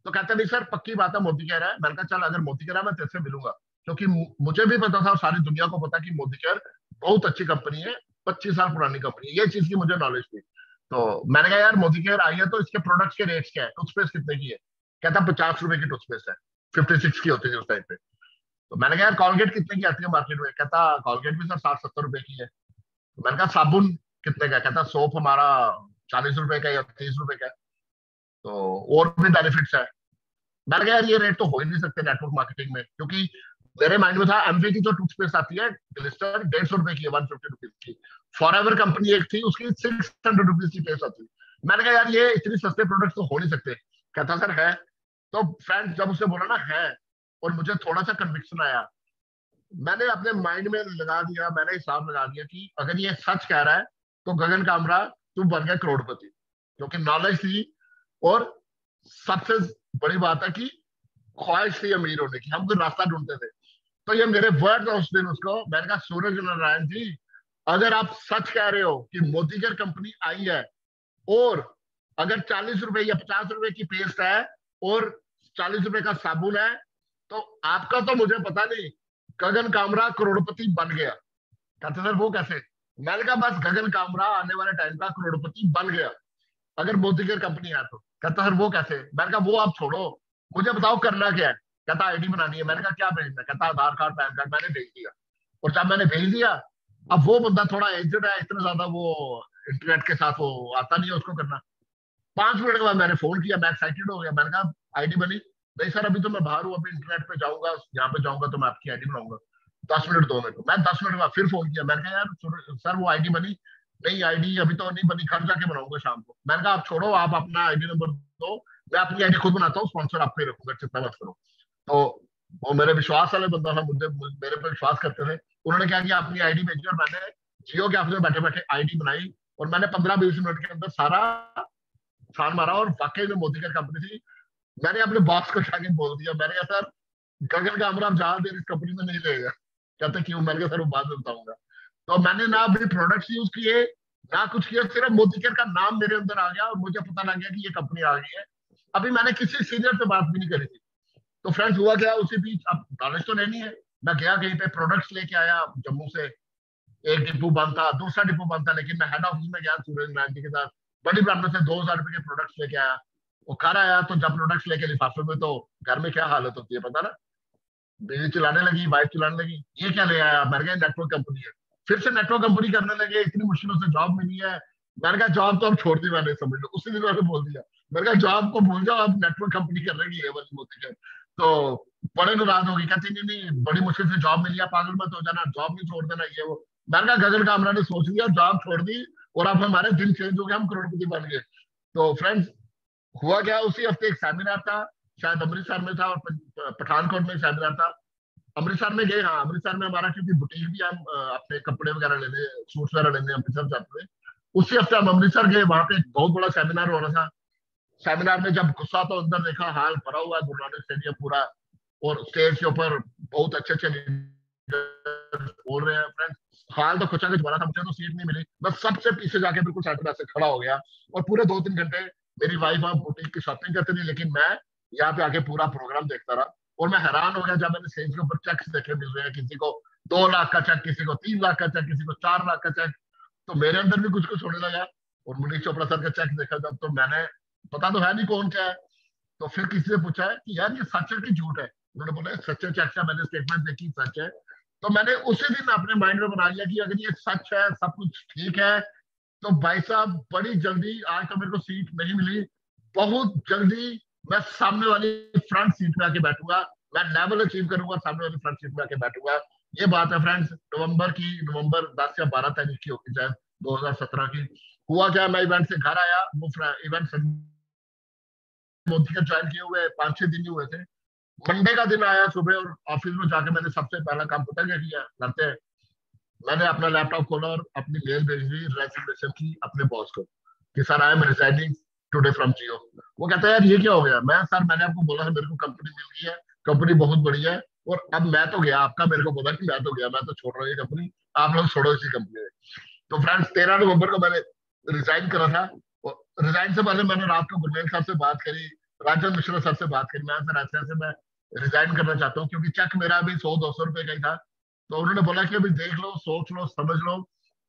तो कहता नहीं सर पक्की बात है मोदी केयर है। मैंने कहा चल अगर मोदी केयर है मैं तेरे से मिलूंगा, क्योंकि मुझे भी पता था और सारी दुनिया को पता कि मोदी केयर बहुत अच्छी कंपनी है, 25 साल पुरानी कंपनी है, ये चीज की मुझे नॉलेज थी। तो मैंने कहा यार मोदी केयर आई है तो इसके प्रोडक्ट्स के रेट्स क्या है, टूथपेस्ट कितने की है? कहता 50 रुपए की टूथपेस्ट है, 56 की होती थी उस टाइम पे। तो मैंने कहा यार कॉलगेट कितने की आती है मार्केट में? कहता कॉलगेट भी सर 60-70 रुपए की है। तो मैंने कहा साबुन कितने का है? कहता सोप हमारा 40 रुपए का या 30 रुपए का है। तो और भी बेनिफिट्स है। मैंने कहा यार ये रेट तो हो ही नहीं सकते नेटवर्क मार्केटिंग में, क्योंकि मेरे माइंड में था एमवे की जो टूथपेस्ट आती है ग्लिस्टर 150 रुपए की है, 150 रुपीज की। फॉरएवर कंपनी एक थी उसकी 600 रुपीज की पेस्ट आती है। मैंने कहा यार ये इतनी सस्ते प्रोडक्ट तो हो नहीं सकते। कहता सर है। तो फ्रेंड जब उसे बोला ना है, और मुझे थोड़ा सा कन्विक्शन आया, मैंने अपने माइंड में लगा दिया, मैंने हिसाब लगा दिया कि अगर ये सच कह रहा है तो गगन कामरा तुम बन गए करोड़पति, क्योंकि नॉलेज थी। और सबसे बड़ी बात है कि ख्वाहिश थी अमीर होने की, हम कोई रास्ता ढूंढते थे। तो ये मेरे वर्ड उस दिन उसको, मैंने कहा सूरज नारायण जी अगर आप सच कह रहे हो कि मोदी केयर कंपनी आई है, और अगर 40 रुपए या 50 रुपए की पेस्ट है और 40 रुपए का साबुन है, तो आपका तो मुझे पता नहीं, गगन कामरा करोड़पति बन गया। कहते सर वो कैसे? मैंने कहा बस गगन कामरा आने वाले टाइम का करोड़पति बन गया अगर मोदी केयर कंपनी है तो। कहता सर वो कैसे? मैंने कहा वो आप छोड़ो, मुझे बताओ करना क्या है। कहता आईडी बनानी है। मैंने कहा क्या भेजना? कहता आधार कार्ड पैन कार्ड। मैंने भेज दिया। और जब मैंने भेज दिया, अब वो बंदा थोड़ा एजड है, इतना ज्यादा वो इंटरनेट के साथ वो आता नहीं है उसको करना। 5 मिनट के बाद मैंने फोन किया, मैं एक्साइटेड हो गया। मैंने कहा आईडी बनी? नहीं सर अभी तो मैं बाहर हूँ, अभी इंटरनेट पे जाऊंगा, यहाँ पे जाऊंगा तो मैं आपकी आईडी बनाऊंगा। 10 मिनट दो मेरे को। मैं 10 मिनट बाद फिर फोन किया, मैंने कहा यार सर वो आईडी बनी? नहीं आईडी अभी तो नहीं बनी, घर जाके बनाऊंगा शाम को। मैंने कहा आप छोड़ो, आप अपना आईडी नंबर दो, मैं अपनी आईडी खुद बनाता हूँ, स्पॉन्सर आप पे रखूंगा, चिंता मत करो। तो वो मेरे विश्वास वाले बंदा था, मेरे पे विश्वास करते थे। उन्होंने क्या किया, अपनी आईडी भेजी और मैंने जियो के ऑफिस में बैठे बैठे आईडी बनाई। और मैंने 15-20 मिनट के अंदर सारा छान मारा, और वाकई में मोदी केयर कंपनी थी। मैंने अपने बॉस को जाके बोल दिया, मैंने कहा सर गगन कामरा आप ज्यादा देर इस कंपनी में नहीं रहेगा। कहते क्यों? मैंने कहा सर वो बाद में बताऊंगा। तो मैंने ना अभी प्रोडक्ट्स यूज किए ना कुछ किया, सिर्फ मोदी केयर का नाम मेरे अंदर आ गया और मुझे पता लग गया कि ये कंपनी आ गई है। अभी मैंने किसी सीनियर से बात भी नहीं करी थी। तो फ्रेंड्स हुआ क्या, उसी बीच अब नॉलेज तो लेनी है, मैं गया कहीं पे प्रोडक्ट्स लेके आया जम्मू से। एक डिपो बंद था, दूसरा डिपो बंद था, लेकिन मैं हेड ऑफिस में गया सूरज नारायण जी के साथ, बड़ी ब्रांड से 2000 रुपए के प्रोडक्ट्स लेके आया। वो घर आया तो जब प्रोडक्ट्स लेके लिफाफे में, तो घर में क्या हालत होती है पता ना, बिजली चलाने लगी, वाइफ चलाने लगी, ये क्या ले आया? मैंने कहा नेटवर्क कंपनी है। फिर से नेटवर्क कंपनी करने लगे, इतनी मुश्किलों से जॉब मिली है। मैंने कहा जॉब तो अब छोड़ दी मैंने, समझ लो उसी दिन मैंने बोल दिया। मैंने कहा जॉब को भूल जाओ, अब नेटवर्क कंपनी कर रही है वाली मोदी के। तो बड़े नाराज होगी, कहती नहीं नहीं बड़ी मुश्किल से जॉब मिली है, पागल मत हो जाना, जॉब नहीं छोड़ देना ये वो। मैंने कहा गगन कामरा ने सोच लिया, जॉब छोड़ दी और अब हमारे दिन चेंज हो गया, हम करोड़पति बन गए। तो फ्रेंड्स हुआ क्या, उसी हफ्ते एक सेमिनार था, शायद अमृतसर में था और पठानकोट में सेमिनार था। अमृतसर में गए, हाँ अमृतसर में हमारा, क्योंकि बुटीक भी हम अपने कपड़े वगैरह लेने, सूट वगैरह लेने अमृतसर जाते थे। उसी हफ्ते हम अमृतसर गए, वहां पे एक बहुत बड़ा सेमिनार हो रहा था। सेमिनार में जब घुसा तो अंदर देखा हाल भरा हुआ है, गुरु नानक स्टेडियम पूरा, और स्टेज के ऊपर बहुत अच्छे अच्छे बोल रहे हैं। फ्रेंड्स हाल तो कुछ भरा था, मुझे तो सीट नहीं मिली, मैं सबसे पीछे जाके बिल्कुल सेंटर से खड़ा हो गया। और पूरे 2-3 घंटे मेरी वाइफ वहां बुटीक की शॉपिंग करती थी, लेकिन मैं यहाँ पे आके पूरा प्रोग्राम देखता रहा। और मैं हैरान हो गया जब मैंने स्टेज के ऊपर चेक्स देखे मिल रहे हैं, किसी को 2 लाख का चेक, किसी को 3 लाख का चेक, किसी को 4 लाख का चेक। तो मेरे अंदर भी कुछ कुछ होने लगा। और मुनीष चोपड़ा सर का चेक देखा जब, तो मैंने, पता तो है नहीं कौन क्या है, तो फिर किसी से पूछा है कि यार ये सच है कि झूठ है? उन्होंने बोला सच्चे चेक से, मैंने स्टेटमेंट देखी सच है। तो मैंने उसी दिन अपने माइंड में बना लिया कि अगर ये सच है, सब कुछ ठीक है, तो भाई साहब बड़ी जल्दी, आज तो मेरे को सीट नहीं मिली, बहुत जल्दी मैं सामने वाली फ्रंट सीट पे आके बैठूंगा। मैं लेवल अचीव करूंगा, सामने वाली फ्रंट सीट में आके बैठूंगा। ये बात है फ्रेंड्स नवंबर 10 या 12 तारीख की होगी शायद 2017 की। हुआ क्या, मैं इवेंट से घर आया, वो इवेंट मोदी का ज्वाइन किए हुए 5-6 दिन ही हुए थे। मंडे का दिन आया सुबह और ऑफिस में जाके मैंने सबसे पहला काम पता क्या किया करते हैं, मैंने अपना लैपटॉप खोला और अपनी मेल भेज दी, रेजिग्नेशन की अपने बॉस को कि sir I am resigning today from Jio. वो कहता है यार ये क्या हो गया? मैं सर मैंने आपको बोला था मेरे को कंपनी मिल गई है, कंपनी बहुत बढ़िया है, और अब मैं तो गया, आपका मेरे को बोला कि मैं तो गया, मैं तो छोड़ रहा हूँ ये कंपनी, आप लोग छोड़ो इसी कंपनी में। तो फ्रेंड्स 13 नवंबर को मैंने रिजाइन करा था। और रिजाइन से पहले मैंने रात को गुरमेल साहब से बात करी, राजन मिश्रा सर से बात करी, मैं सर ऐसे ऐसे मैं रिजाइन करना चाहता हूँ, क्योंकि चेक मेरा अभी 100-200 रुपए का ही था। तो उन्होंने बोला कि अभी देख लो, सोच लो, समझ लो।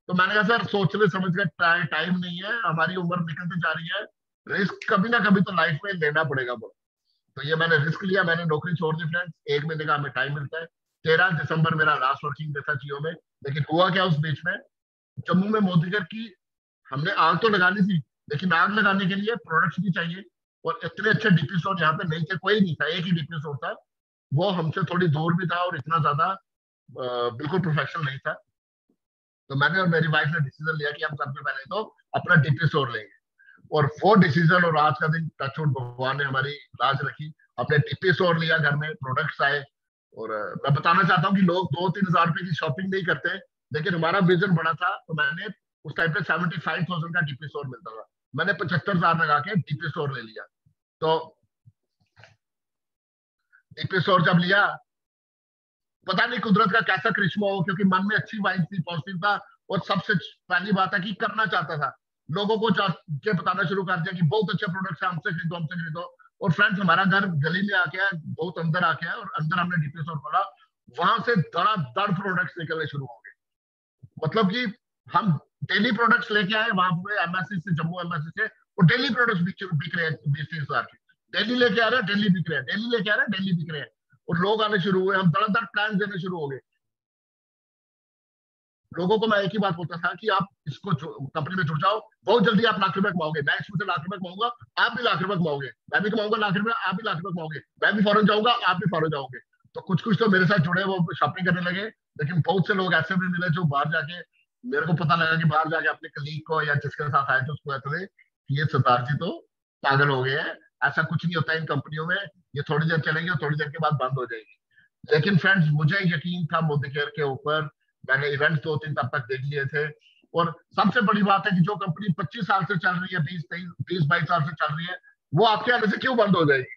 तो मैंने कहा सर सोचने समझ का टाइम नहीं है, हमारी उम्र निकलती जा रही है, रिस्क कभी ना कभी तो लाइफ में लेना पड़ेगा बोलो। तो ये मैंने रिस्क लिया, मैंने नौकरी छोड़ दी फ्रेंड्स। 1 महीने का हमें टाइम मिलता है। 13 दिसंबर मेरा लास्ट वर्किंग डे था जियो में। लेकिन हुआ क्या उस बीच में, जम्मू में मोदी घर की हमने आग तो लगानी थी, लेकिन आग लगाने के लिए प्रोडक्ट्स भी चाहिए। और इतने अच्छे डीपी स्टोर यहाँ पे नहीं थे, कोई नहीं था, एक ही डीपी स्टोर था, वो हमसे थोड़ी दूर भी था और इतना ज्यादा बिल्कुल प्रोफेशनल नहीं था। तो मैंने और मेरी वाइफ ने डिसीजन लिया कि हम सबसे पहले तो अपना डीपी स्टोर लेंगे। और वो डिसीजन और आज का दिन टचवुड भगवान ने हमारी लाज रखी, अपने डीपी स्टोर लिया, घर में प्रोडक्ट्स आए। और मैं बताना चाहता हूँ कि लोग 2-3 हजार रुपए की शॉपिंग नहीं करते, लेकिन हमारा विजन बड़ा था। तो मैंने उस टाइम पे 75,000 का डीपी स्टोर मिलता था, मैंने 75,000 लगा के डीपी स्टोर ले लिया। तो डीपी स्टोर जब लिया, पता नहीं कुदरत का कैसा करिश्मा हो, क्योंकि मन में अच्छी वाइब थी, पॉजिटिव था। और सबसे पहली बात है कि करना चाहता था, लोगों को के बताना शुरू कर दिया कि बहुत अच्छे प्रोडक्ट्स है, हमसे खरीदो, हमसे खरीदो। और फ्रेंड्स हमारा घर गली में आके है, बहुत अंदर आके है, और अंदर हमने डीपी स्टोर खोला। वहां से धड़ाधड़ प्रोडक्ट्स निकलने शुरू हो गए। मतलब कि हम डेली प्रोडक्ट्स लेके आए वहां पे एमएससी से, जम्मू एमएससी से, और डेली प्रोडक्ट्स बिक रहे हैं 20-30 हजार के। डेली लेके आ रहे हैं, डेली बिक रहे हैं, डेली लेके आ रहे हैं, डेली बिक रहे हैं। और लोग आने शुरू हुए, हम धड़ाधड़ प्लान देने शुरू हो गए। लोगों को मैं एक ही बात बोलता था कि आप इसको कंपनी में जुड़ जाओ, बहुत जल्दी आप लाख रुपए कमाओगे, मैं इसमें से लाख रुपए कमाऊंगा, आप भी लाख रुपए कमाओगे, मैं भी कमाऊंगा लाख रुपए, आप भी लाख रुपए कमाओगे, मैं भी फॉरेन जाऊंगा, आप भी फॉरेन जाओगे। तो कुछ कुछ तो मेरे साथ जुड़े, वो शॉपिंग करने लगे। लेकिन बहुत से लोग ऐसे भी मिले जो बाहर जाके, मेरे को पता लगा कि बाहर जाके अपने कलीग को या जिसके साथ आए थे उसको कहते थे कि ये सरदार जी तो पागल हो गए हैं, ऐसा कुछ नहीं होता इन कंपनियों में, ये थोड़ी देर चलेंगे और थोड़ी देर के बाद बंद हो जाएगी। लेकिन फ्रेंड्स मुझे यकीन था मोदी केयर के ऊपर, मैंने इवेंट्स 2-3 तब तक देख लिए थे। और सबसे बड़ी बात है कि जो कंपनी 25 साल से चल रही है, 20-22 साल से चल रही है, वो आपके आने से क्यों बंद हो जाएगी?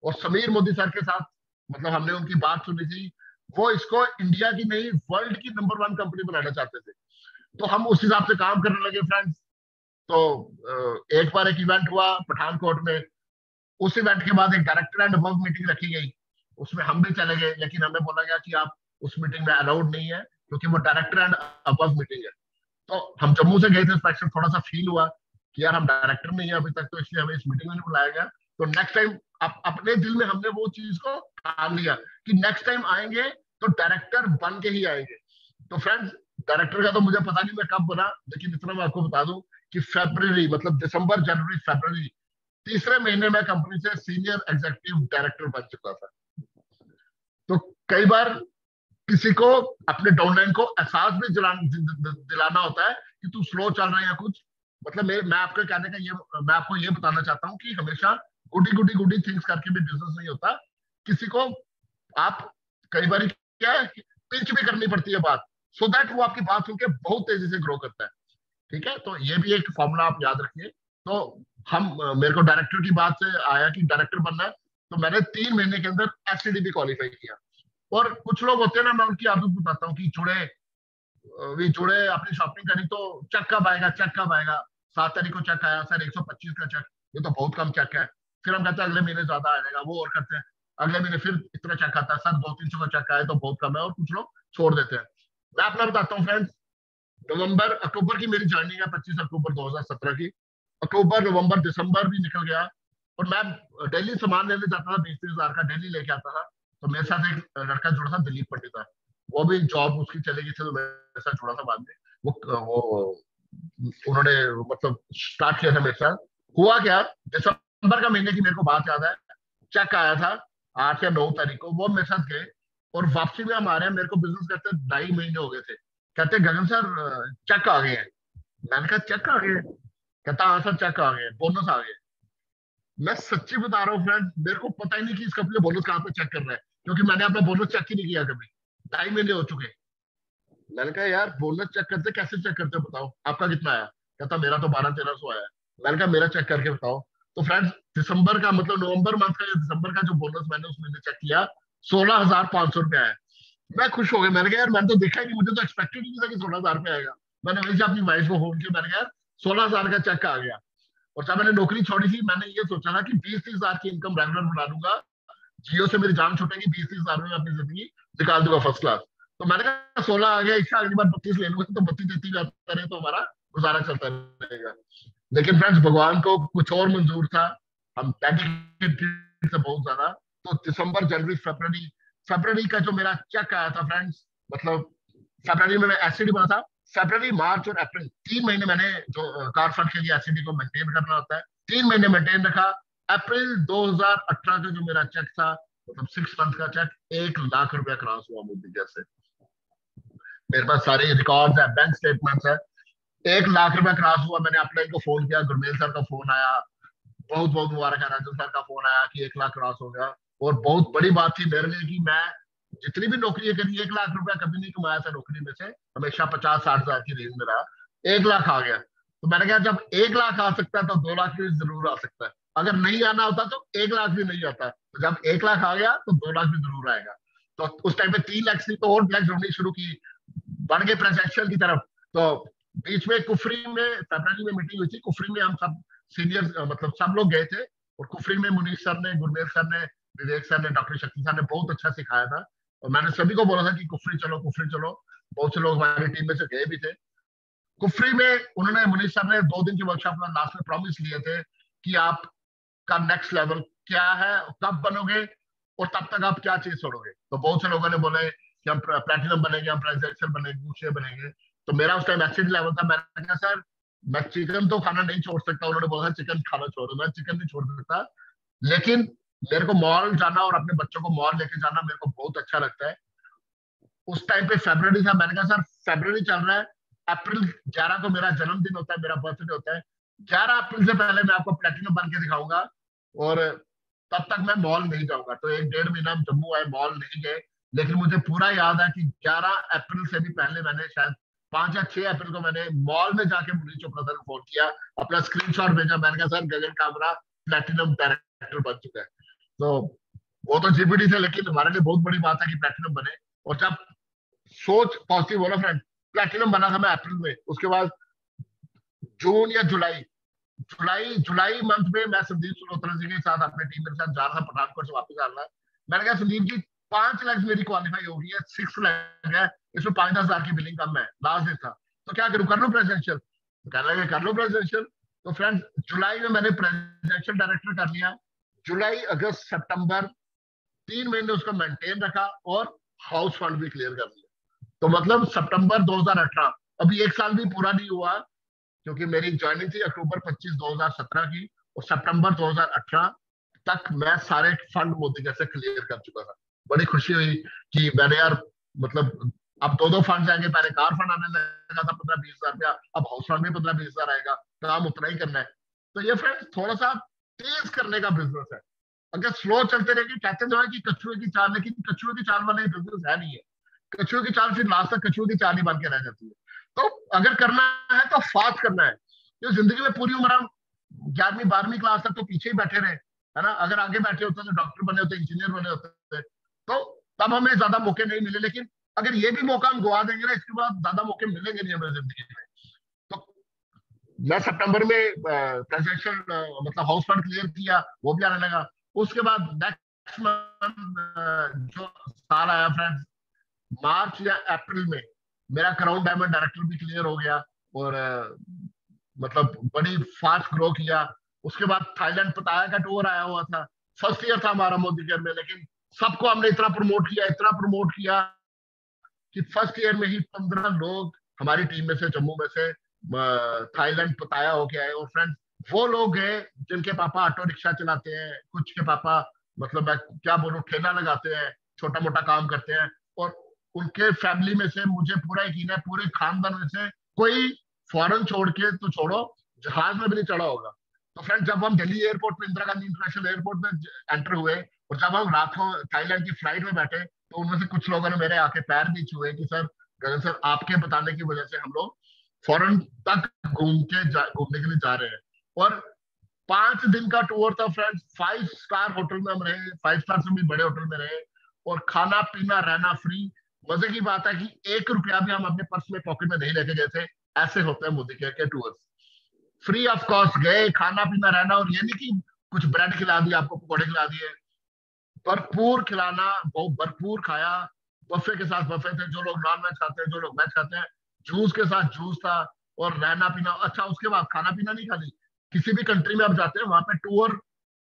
और समीर मोदी सर के साथ मतलब हमने उनकी बात सुनी थी, वो इसको इंडिया की नहीं वर्ल्ड की नंबर 1 कंपनी बनाना चाहते थे। तो हम उस हिसाब से काम करने लगे फ्रेंड्स। तो एक बार एक इवेंट हुआ पठानकोट में। उस इवेंट के बाद एक डायरेक्टर एंड अबव मीटिंग रखी गई, उसमें हम भी चले गए, लेकिन हमें बोला गया कि आप उस मीटिंग में अलाउड नहीं है, क्योंकि वो डायरेक्टर एंड अबव मीटिंग है। तो हम जम्मू से गए थे इंस्पेक्शन, थोड़ा सा फील हुआ कि यार हम डायरेक्टर नहीं है अभी तक, तो इसलिए हमें इस मीटिंग में नहीं बुलाया गया। तो नेक्स्ट टाइम अपने दिल में हमने वो चीज को ठान लिया कि नेक्स्ट टाइम आएंगे तो डायरेक्टर बन के ही आएंगे। तो फ्रेंड्स डायरेक्टर का तो मुझे पता नहीं मैं कब बना, लेकिन इतना मैं आपको बता दूं कि फरवरी मतलब दिसंबर, जनवरी, फरवरी, तीसरे महीने में कंपनी से सीनियर एग्जीक्यूटिव डायरेक्टर बन चुका था। तो कई बार किसी को अपने डाउनलाइन को एहसास भी दिलाना होता है कि तू स्लो चल रहा है या कुछ। मतलब मैं आपको कहने का ये, मैं आपको ये बताना चाहता हूँ कि हमेशा गुडी थिंग्स करके भी बिजनेस नहीं होता। किसी को आप कई बार क्या है पिंच भी करनी पड़ती है बात, सो दैट वो आपकी बात सुन के बहुत तेजी से ग्रो करता है। ठीक है, तो ये भी एक फॉर्मूला आप याद रखिए। तो हम मेरे को डायरेक्टर की बात से आया कि डायरेक्टर बनना है, तो मैंने 3 महीने के अंदर एससीडीबी क्वालिफाई किया। और कुछ लोग होते हैं ना, मैं उनकी आदत बताता हूँ कि जुड़े अपनी शॉपिंग करी तो चेक कब आएगा, चेक कब आएगा। 7 तारीख को चेक आया सर 125 का चेक, ये तो बहुत कम चेक है। फिर हम कहते हैं अगले महीने ज्यादा आ जाएगा, वो और करते हैं। अगले महीने फिर इतना चेक आता है सर 200-300 का चेक आया तो बहुत कम है, और कुछ लोग छोड़ देते हैं। मैं अपना बताता हूँ फ्रेंड्स, अक्टूबर की मेरी जर्निंग है, 25 अक्टूबर 2017 की। अक्टूबर, नवंबर, दिसंबर भी निकल गया, और मैं डेली सामान लेने जाता था, 20-30 हजार का डेली लेके आता था। तो मेरे साथ एक लड़का जुड़ा था, दिलीप पंडित, वो भी जॉब उसकी चलेगी थी, तो मेरे साथ जुड़ा था बाद में। वो उन्होंने मतलब स्टार्ट किया था मेरे साथ। हुआ क्या, दिसंबर का महीने की मेरे को बात याद है, चेक आया था 8 या 9 तारीख को, वो मेरे साथ गए। और वापसी में हम आ रहे हैं, मेरे को बिजनेस करते 2.5 महीने हो गए थे। कहते गगन सर चेक आ गए हैं। मैंने कहा चेक आ गए हैं? कहता हाँ सर चेक आ गए, बोनस आ गए। मैं सच्ची बता रहा हूँ फ्रेंड, मेरे को पता ही नहीं कि इसका अपने बोनस कहाँ पे चेक कर रहा है, क्योंकि मैंने अपना बोनस चेक ही नहीं किया कभी। 2.5 महीने हो चुके। मैंने कहा यार बोनस चेक करते कैसे चेक करते हो, बताओ आपका कितना आया? कहता मेरा तो 1200-1300 आया। मैंने कहा मेरा चेक करके बताओ। तो फ्रेंड्स दिसंबर का, मतलब नवंबर मंथ का या दिसंबर का जो बोनस मैंने उस महीने चेक किया, 16,500 रुपये आया। मैं खुश हो गया। मैंने कहा यार मैंने तो देखा ही नहीं, मुझे तो एक्सपेक्टेड नहीं था कि 16,000 रुपये आएगा। मैंने वहीं से अपनी वाइफ को फोन किया, मैंने कहा यार 16,000 का चेक आ गया। और जब मैंने नौकरी छोड़ी थी, मैंने ये सोचा था कि 20-30 हजार की इनकम रेगुलर बना लूंगा, जियो से मेरी जान छूटेगी, 20-30 हजार में मैं अपनी जिंदगी निकाल दूंगा फर्स्ट क्लास। तो मैंने कहा 16 आ गया, इससे अगली बार 32 ले लूंगा, तो 32-33 जाता रहे तो हमारा गुजारा चलता रहेगा। लेकिन फ्रेंड्स भगवान को कुछ और मंजूर था। हम डेडिकेटेड से बहुत ज्यादा। तो दिसंबर, जनवरी, फरवरी, फरवरी का जो मेरा चेक आया था फ्रेंड्स, मतलब फरवरी में मैं एससीडी बना था। फरवरी, मार्च और अप्रैल 3 महीने मैंने जो कार फंड के लिए एससीडी को मेंटेन करना होता है, 3 महीने मेंटेन रखा। अप्रैल 2018 का जो मेरा चेक था, मतलब 6 मंथ का चेक, 1 लाख रुपया क्रॉस हुआ मोदी जैसे। मेरे पास सारे रिकॉर्ड्स है, बैंक स्टेटमेंट्स है। 1 लाख रुपया क्रॉस हुआ। मैंने अपने को फोन किया, गुरमेल सर का फोन आया, बहुत बहुत मुबारक है। राजन सर का फोन आया कि 1 लाख क्रॉस हो गया। और बहुत बड़ी बात थी मेरे लिए कि मैं जितनी भी नौकरी करी, 1 लाख रुपया कभी नहीं कमाया था नौकरी में से, हमेशा 50-60 हजार की रेंज में रहा। 1 लाख आ गया। तो मैंने कहा जब 1 लाख आ सकता है तो 2 लाख भी जरूर आ सकता है। अगर नहीं आना होता तो 1 लाख भी नहीं आता। तो जब 1 लाख आ गया तो 2 लाख भी जरूर आएगा। तो उस टाइम पे 3 लाख थी, तो और ब्लैक जोड़नी शुरू की, बढ़ गए प्रेसिडेंशियल की तरफ। तो बीच में कुफरी में फरवरी में मीटिंग हुई थी, कुफरी में हम सब सीनियर, मतलब सब लोग गए थे। और कुफरी में मुनीष सर ने, गुरमेल सर ने, विवेक सर ने, डॉक्टर शक्ति सर ने बहुत अच्छा सिखाया था। और मैंने सभी को बोला था कि कुफरी चलो, कुफरी चलो। बहुत से लोग हमारी टीम में से गए भी थे कुफरी में। उन्होंने, मुनीष सर ने 2 दिन की वर्कशॉप में लास्ट में प्रॉमिस लिए थे कि आपका नेक्स्ट लेवल क्या है, कब बनोगे, और तब तक आप क्या चीज छोड़ोगे। तो बहुत से लोगों ने बोले कि हम प्लेटिनम बनेंगे, हम प्रेसिडेंशियल बनेंगे, दूसरे बनेंगे। तो मेरा उस टाइम एसिड लेवल था। मैंने कहा सर मैं चिकन तो खाना नहीं छोड़ सकता। उन्होंने बोला चिकन खाना छोड़ो। मैं चिकन नहीं छोड़ सकता, लेकिन मेरे को मॉल जाना और अपने बच्चों को मॉल लेके जाना मेरे को बहुत अच्छा लगता है। उस टाइम पे फरवरी था। मैंने कहा सर फरवरी चल रहा है, अप्रैल 11 को मेरा जन्मदिन होता है, मेरा बर्थडे होता है, 11 अप्रैल से पहले मैं आपको प्लेटिनम बन के दिखाऊंगा, और तब तक मैं मॉल नहीं जाऊंगा। तो 1-1.5 महीना हम जम्मू आए, मॉल नहीं गए। लेकिन मुझे पूरा याद है कि 11 अप्रैल से भी पहले मैंने शायद 5 या 6 अप्रैल को मैंने मॉल में जाके मुनीष चोपड़ा सर को फोन किया, अपना स्क्रीनशॉट भेजा। मैंने कहा सर गगन कामरा प्लेटिनम डायरेक्टर बन चुका है। तो वो तो जीपीडी थे, लेकिन हमारे लिए बहुत बड़ी बात है कि प्लेटिनम बने। और जब सोच पॉजिटिव हो ना फ्रेंड, प्लेटिनम बना था मैं अप्रैल में, उसके बाद जून या जुलाई, जुलाई मंथ में मैं संदीप सलोत्रा जी के साथ अपने टीम के साथ जा रहा था पठानकोट से वापस आ रहा। मैंने कहा संदीप जी 5 लाख मेरी क्वालिफाई हो गई है, 6 लाख है, इसमें 5-10 हजार की बिलिंग कम है, लास्ट डे था, तो क्या करूं, कर लो प्रेसिडेंशियल? कहने लगे कर लो प्रेसिडेंशियल। तो फ्रेंड जुलाई में मैंने प्रेसिडेंशियल डायरेक्टर कर लिया। जुलाई, अगस्त, सितंबर 3 महीने उसको मेंटेन रखा, और हाउस फंड भी क्लियर कर लिया। तो मतलब सितंबर 2018, अभी 1 साल भी पूरा नहीं हुआ, क्योंकि मेरी ज्वाइनिंग थी अक्टूबर 25 2017 की, और सितंबर 2018 तक मैं सारे फंड मोदी कैसे क्लियर कर चुका था। बड़ी खुशी हुई कि मैंने यार, मतलब अब 2-2 फंड आएंगे। पहले कार फंड आने लगा था 15-20 हजार रुपया, अब हाउस फंड में 15-20 हजार आएगा। काम उतना ही करना है। तो ये फ्रेंड्स थोड़ा सा तेज करने का बिजनेस है। अगर स्लो चलते रहेंगे, कहते जो है कि कछुए की चाल, लेकिन कछुए की चाल वाला बिजनेस है नहीं है। कछुए की चाल फिर लास्ट तक कछुए की चाल ही बन के रह जाती है। तो अगर करना है तो फास्ट करना है। जो जिंदगी में पूरी उम्र हम 11वीं 12वीं क्लास तक तो पीछे ही बैठे रहे, है ना। अगर आगे बैठे होते तो डॉक्टर बने होते, इंजीनियर बने होते, तो तब हमें ज्यादा मौके नहीं मिले। लेकिन अगर ये भी मौका हम गवा देंगे ना, इसके बाद ज्यादा मौके मिलेंगे नहीं हमें जिंदगी में। तो मैं सितंबर में प्रेसिडेंशियल, मतलब हाउस फंड क्लियर किया, वो भी आने लगा। उसके बाद नेक्स्ट मंथ जो साल आया फ्रेंड्स, मार्च या अप्रैल में मेरा क्राउन डायमंड डायरेक्टर भी क्लियर हो गया, और मतलब बड़ी फास्ट ग्रो किया। उसके बाद थाईलैंड पताया का टूर आया हुआ था। फर्स्ट ईयर था हमारा मोदी केयर में, लेकिन सबको हमने इतना प्रमोट किया, इतना प्रमोट किया कि फर्स्ट ईयर में ही 15 लोग हमारी टीम में से, जम्मू में से थाईलैंड पताया होके आए। और फ्रेंड्स वो लोग गए जिनके पापा ऑटो रिक्शा चलाते हैं, कुछ के पापा मतलब मैं क्या बोलूं, ठेला लगाते हैं, छोटा मोटा काम करते हैं, और उनके फैमिली में से मुझे पूरा यकीन है पूरे खानदान में से कोई फॉरेन छोड़ के तो छोड़ो, जहाज में भी नहीं चढ़ा होगा। तो फ्रेंड, जब हम दिल्ली एयरपोर्ट पे, इंदिरा गांधी इंटरनेशनल एयरपोर्ट में एंटर हुए, और जब हम रात को थाईलैंड की फ्लाइट में बैठे, तो उनमें से कुछ लोगों ने मेरे आके पैर भी छुए कि सर, गगन सर, आपके बताने की वजह से हम लोग फॉरेन तक घूमने के लिए जा रहे हैं। और 5 दिन का टूर था फ्रेंड्स, 5 स्टार होटल में हम रहे, 5 स्टार से भी बड़े होटल में रहे, और खाना पीना रहना फ्री। मजे की बात है कि 1 रुपया भी हम अपने पर्स में पॉकेट में नहीं लेके गए थे। ऐसे होते हैं मोदी केयर के टूर्स, फ्री ऑफ कॉस्ट गए, खाना पीना रहना, और ये नहीं कि कुछ ब्रेड खिला दिया आपको, पकौड़े खिला दिए, भरपूर खिलाना, बहुत भरपूर खाया। बफे के साथ बफे थे, जो लोग नॉन वेज खाते हैं, जो लोग वेज खाते हैं, जूस के साथ जूस था, और रहना पीना अच्छा। उसके बाद खाना पीना नहीं खाली, किसी भी कंट्री में आप जाते हैं वहां पे टूर,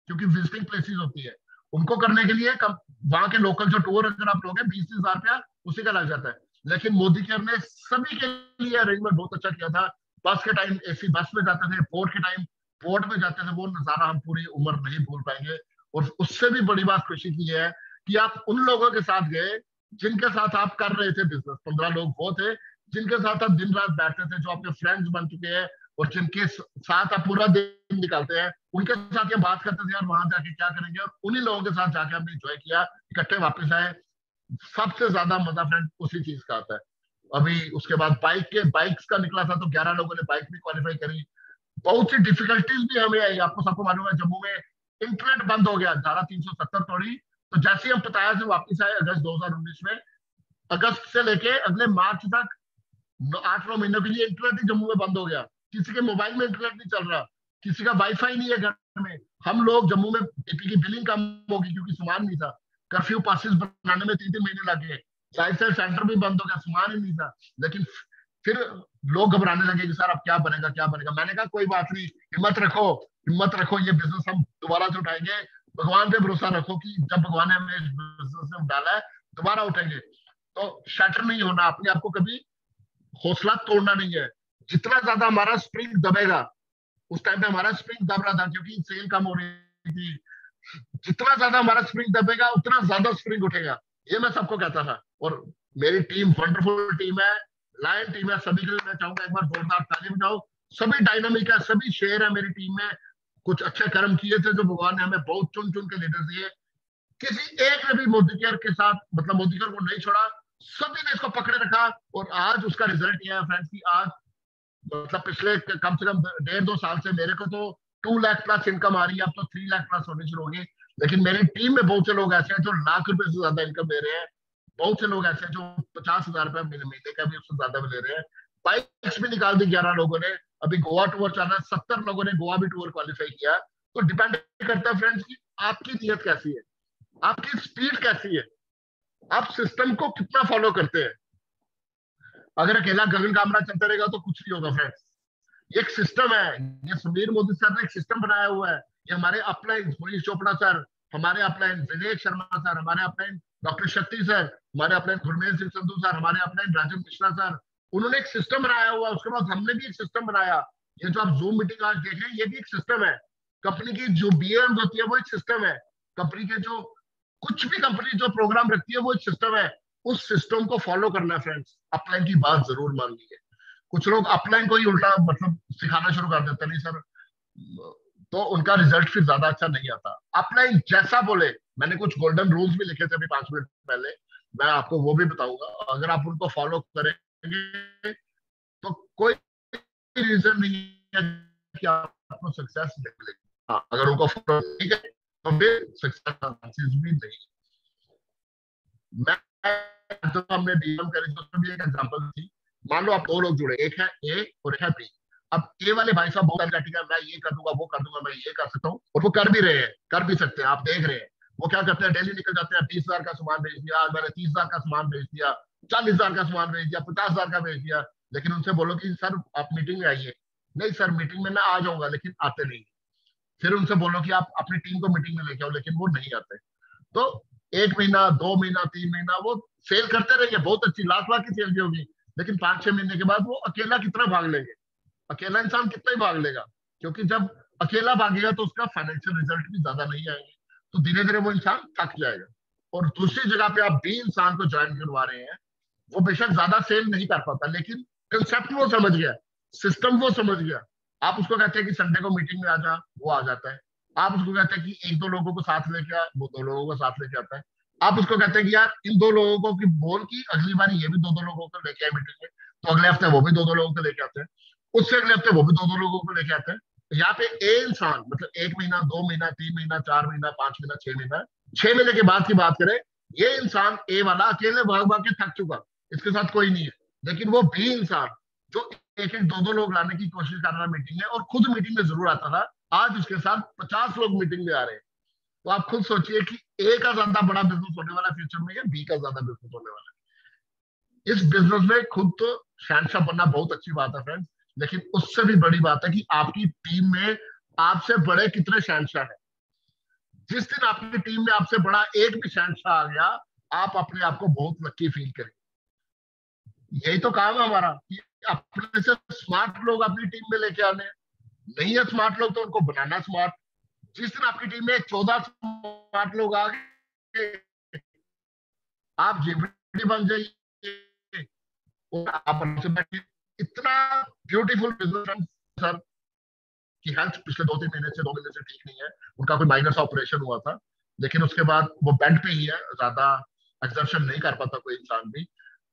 क्योंकि विजिटिंग प्लेसेस होती है, उनको करने के लिए वहां के लोकल जो टूर अगर आप लोग 20-30 हजार रुपया उसी का लग जाता है। लेकिन मोदी केयर ने सभी के लिए अरेंजमेंट बहुत अच्छा किया था। बस के टाइम एसी बस में जाते थे, पोर्ट के टाइम पोर्ट में जाते थे, वो नजारा हम पूरी उम्र नहीं भूल पाएंगे। और उससे भी बड़ी बात खुशी की है कि आप उन लोगों के साथ गए जिनके साथ आप कर रहे थे बिजनेस। 15 लोग वो थे जिनके साथ आप दिन रात बैठते थे, जो आपके फ्रेंड्स बन चुके हैं, और जिनके साथ आप पूरा दिन निकालते हैं, उनके साथ ये बात करते थे यार वहां जाके क्या करेंगे, और उन्हीं लोगों के साथ जाके हमने एंजॉय किया, इकट्ठे वापस आए। सबसे ज्यादा मजा फ्रेंड उसी चीज का आता है। अभी उसके बाद बाइक्स का निकला था, तो 11 लोगों ने बाइक भी क्वालिफाई करी। बहुत सी डिफिकल्टीज भी हमें आई, आपको सबको मालूम है जम्मू में इंटरनेट बंद हो गया, धारा 370 तोड़ी। तो जैसे ही हम पताया से वापस आए अगस्त 2019 में, अगस्त से लेके अगले मार्च तक 8-9 महीनों के लिए इंटरनेट ही जम्मू में बंद हो गया। किसी के मोबाइल में इंटरनेट नहीं चल रहा, किसी का वाईफाई नहीं है घर में। हम लोग जम्मू में एपी की बिलिंग कम होगी क्योंकि सामान नहीं था, कर्फ्यू पासिस बनाने में 3-3 महीने लग गए, लाइफ सेंटर भी बंद हो गया, सामान ही नहीं था। लेकिन फिर लोग घबराने लगे कि सर अब क्या बनेगा क्या बनेगा। मैंने कहा कोई बात नहीं, हिम्मत रखो, हिम्मत रखो, ये बिजनेस हम दोबारा से उठाएंगे। भगवान पे भरोसा रखो कि जब भगवान ने हमें इस बिजनेस में डाला है दोबारा उठाएंगे। तो शटर नहीं होना, अपने आप को कभी हौसला तोड़ना नहीं है। जितना ज्यादा हमारा स्प्रिंग दबेगा, उस टाइम पे हमारा स्प्रिंग दब रहा था क्योंकि सेल कम हो रही थी, जितना ज्यादा हमारा स्प्रिंग दबेगा उतना ज्यादा स्प्रिंग उठेगा, ये मैं सबको कहता था। और मेरी टीम वंडरफुल टीम है, लायन टीम है। सभी के लिए मैं चाहूंगा एक बार जोरदार ताली बजाओ। सभी डायनामिक है, सभी शेर है मेरी टीम में। कुछ अच्छे कर्म किए थे जो भगवान ने हमें बहुत चुन चुन के लीडर दिए। किसी एक ने भी मोदी केयर के साथ, मतलब मोदी केयर को नहीं छोड़ा, सभी ने इसको पकड़े रखा। और आज उसका रिजल्ट ये है फ्रेंड्स की आज, मतलब पिछले कम से कम 1.5-2 साल से मेरे को तो 2 लाख प्लस इनकम आ रही है, अब तो 3 लाख प्लस होनी शुरू होगी। लेकिन मेरी टीम में बहुत से लोग ऐसे हैं जो लाख रुपए से ज्यादा इनकम ले रहे हैं, बहुत से लोग ऐसे हैं जो 50,000 रुपए महीने का भी उससे ज्यादा भी ले रहे हैं। बाइक्स भी निकाल दी 11 लोगों ने, अभी गोवा टूर चल रहा है, 70 लोगों ने गोवा भी टूर क्वालिफाई किया। तो डिपेंड करता है फ्रेंड्स की आपकी नीयत कैसी है, आपकी स्पीड कैसी है, आप सिस्टम को कितना फॉलो करते हैं। अगर अकेला गगन कामरा चलता रहेगा तो कुछ नहीं होगा फ्रेंड्स। ये एक सिस्टम है, ये सुनील मोदी सर ने एक सिस्टम बनाया हुआ है। ये हमारे अपलाइन मनीष चोपड़ा सर, हमारे अपलाइन विवेक शर्मा सर, हमारे अपलाइन डॉक्टर शक्ति सर, हमारे अपलाइन गुरमेल सिंह संधू सर, हमारे अपलाइन राजन मिश्रा सर, उन्होंने एक सिस्टम बनाया हुआ है। उसके बाद हमने भी एक सिस्टम बनाया। ये जो आप जूम मीटिंग आज देख रहे हैं, ये भी एक सिस्टम है। कंपनी की जो बीएम होती है वो एक सिस्टम है। कंपनी के जो कुछ भी कंपनी जो प्रोग्राम रखती है वो एक सिस्टम है। उस सिस्टम को फॉलो करना है फ्रेंड्स। अपलाइन की बात जरूर माननी है। कुछ लोग अपलाइन को ही उल्टा मतलब सिखाना शुरू कर देते, नहीं सर, तो उनका रिजल्ट फिर ज्यादा अच्छा नहीं आता। अपलाइन जैसा बोले, मैंने कुछ गोल्डन रूल्स भी लिखे थे अभी 5 मिनट पहले, मैं आपको वो भी बताऊंगा। अगर आप उनको फॉलो करेंगे तो कोई रीजन नहीं है कि आपको सक्सेस नहीं मिलेगी। हाँ, अगर उनको फॉलो नहीं करें तो फिर सक्सेस भी नहीं। मैं तो हमने डीएम करे तो भी एक एग्जांपल थी। मान लो आप 2 लोग जुड़े, एक है ए और एक है बी। अब ए वाले भाई साहब बहुत एनर्जेटिक है, मैं ये कर दूंगा वो कर दूंगा, मैं ये कर सकता हूँ, और वो कर भी रहे हैं, कर भी सकते हैं, आप देख रहे हैं। वो क्या करते हैं, डेली निकल जाते हैं, 20,000 का सामान बेच दिया, आज मैंने 30,000 का सामान बेच दिया, 40,000 का सामान बेच दिया, 50,000 का बेच दिया। लेकिन उनसे बोलो कि सर आप मीटिंग में आइए, नहीं सर मीटिंग में मैं आ जाऊंगा, लेकिन आते नहीं। फिर उनसे बोलो कि आप अपनी टीम को मीटिंग में लेके आओ, लेकिन वो नहीं आते। तो 1 महीना, 2 महीना, 3 महीना वो सेल करते रहेंगे, बहुत अच्छी लाख की सेल भी होगी, लेकिन 5-6 महीने के बाद वो अकेला कितना भाग लेंगे, अकेला इंसान कितना ही भाग लेगा। क्योंकि जब अकेला भागेगा तो उसका फाइनेंशियल रिजल्ट भी ज्यादा नहीं आएंगे। तो धीरे धीरे वो इंसान थक जाएगा। और दूसरी जगह पे आप बी इंसान को ज्वाइन करवा रहे हैं, वो बेशक ज्यादा सेल नहीं कर पाता, लेकिन कंसेप्ट वो समझ गया, सिस्टम वो समझ गया। आप उसको कहते हैं कि संडे को मीटिंग में आ जा, वो आ जाता है। आप उसको कहते हैं कि एक दो लोगों को साथ लेके आ, वो दो लोगों को साथ लेके आता है। आप उसको कहते हैं कि यार इन दो लोगों को की बोल की अगली बार ये भी दो दो लोगों को लेके आए मीटिंग में, तो अगले हफ्ते वो भी दो दो लोगों को लेके आते हैं, उससे अगले हफ्ते वो भी दो दो लोगों को लेके आते हैं। तो यहाँ पे ए इंसान मतलब 1 महीना, 2 महीना, 3 महीना, 4 महीना, 5 महीना, 6 महीना, 6 महीने के बाद की बात करें, ये इंसान ए वाला अकेले भाग भाग के थक चुका, इसके साथ कोई नहीं है। लेकिन वो बी इंसान जो एक एक दो दो लोग लाने की कोशिश कर रहा है मीटिंग में, और खुद मीटिंग में जरूर आता था, आज उसके साथ 50 लोग मीटिंग में आ रहे हैं। तो आप खुद सोचिए कि ए का ज्यादा बड़ा बिजनेस होने वाला फ्यूचर में, या बी का ज्यादा बिजनेस होने वाला है। इस बिजनेस में खुद तो शहनशाह बनना बहुत अच्छी बात है फ्रेंड्स, लेकिन उससे भी बड़ी बात है कि आपकी टीम में आपसे बड़े कितने शहनशाह हैं। जिस दिन आपकी टीम में आपसे बड़ा एक भी शहनशाह आ गया, आप अपने आप को बहुत लकी फील करेंगे। यही तो काम है हमारा कि अपने से स्मार्ट लोग अपनी टीम में लेके आने हैं। नहीं है स्मार्ट लोग तो उनको बनाना स्मार्ट। जिस दिन आपकी टीम में 14 स्मार्ट लोग आ गए, आप जीपीटी बन जाइए और आप से बैठिए। इतना ब्यूटीफुल बिजनेस सर की हेल्थ पिछले 2-3 महीने से 2 महीने से ठीक नहीं है। उनका कोई माइनर सा ऑपरेशन हुआ था, लेकिन उसके बाद वो बेड पे ही है, ज्यादा एक्सर्शन नहीं कर पाता कोई इंसान भी।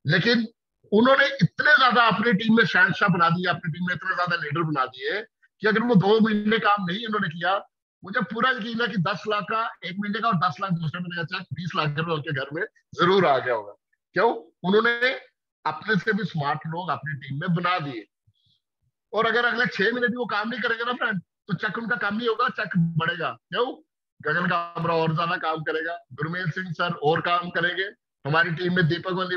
लेकिन उन्होंने इतने ज्यादा अपनी टीम में शहनशाह बना दिए, अपनी टीम में इतने ज्यादा लीडर बना दिए कि अगर वो 2 महीने काम नहीं उन्होंने किया, मुझे पूरा यकीन है कि 10 लाख का एक महीने का और 10 लाख दूसरे महीने का चेक 20 लाख रुपए उनके घर में जरूर आ गया होगा। क्यों? उन्होंने अपने से भी स्मार्ट लोग अपनी टीम में बना दिए। और अगर अगले 6 महीने भी वो काम नहीं करेंगे ना फ्रेंड, तो चेक उनका काम नहीं होगा, चेक बढ़ेगा। क्यों? गगन कामरा और ज्यादा काम करेगा, गुरमेल सिंह सर और काम करेंगे, हमारी टीम में दीपक वाली,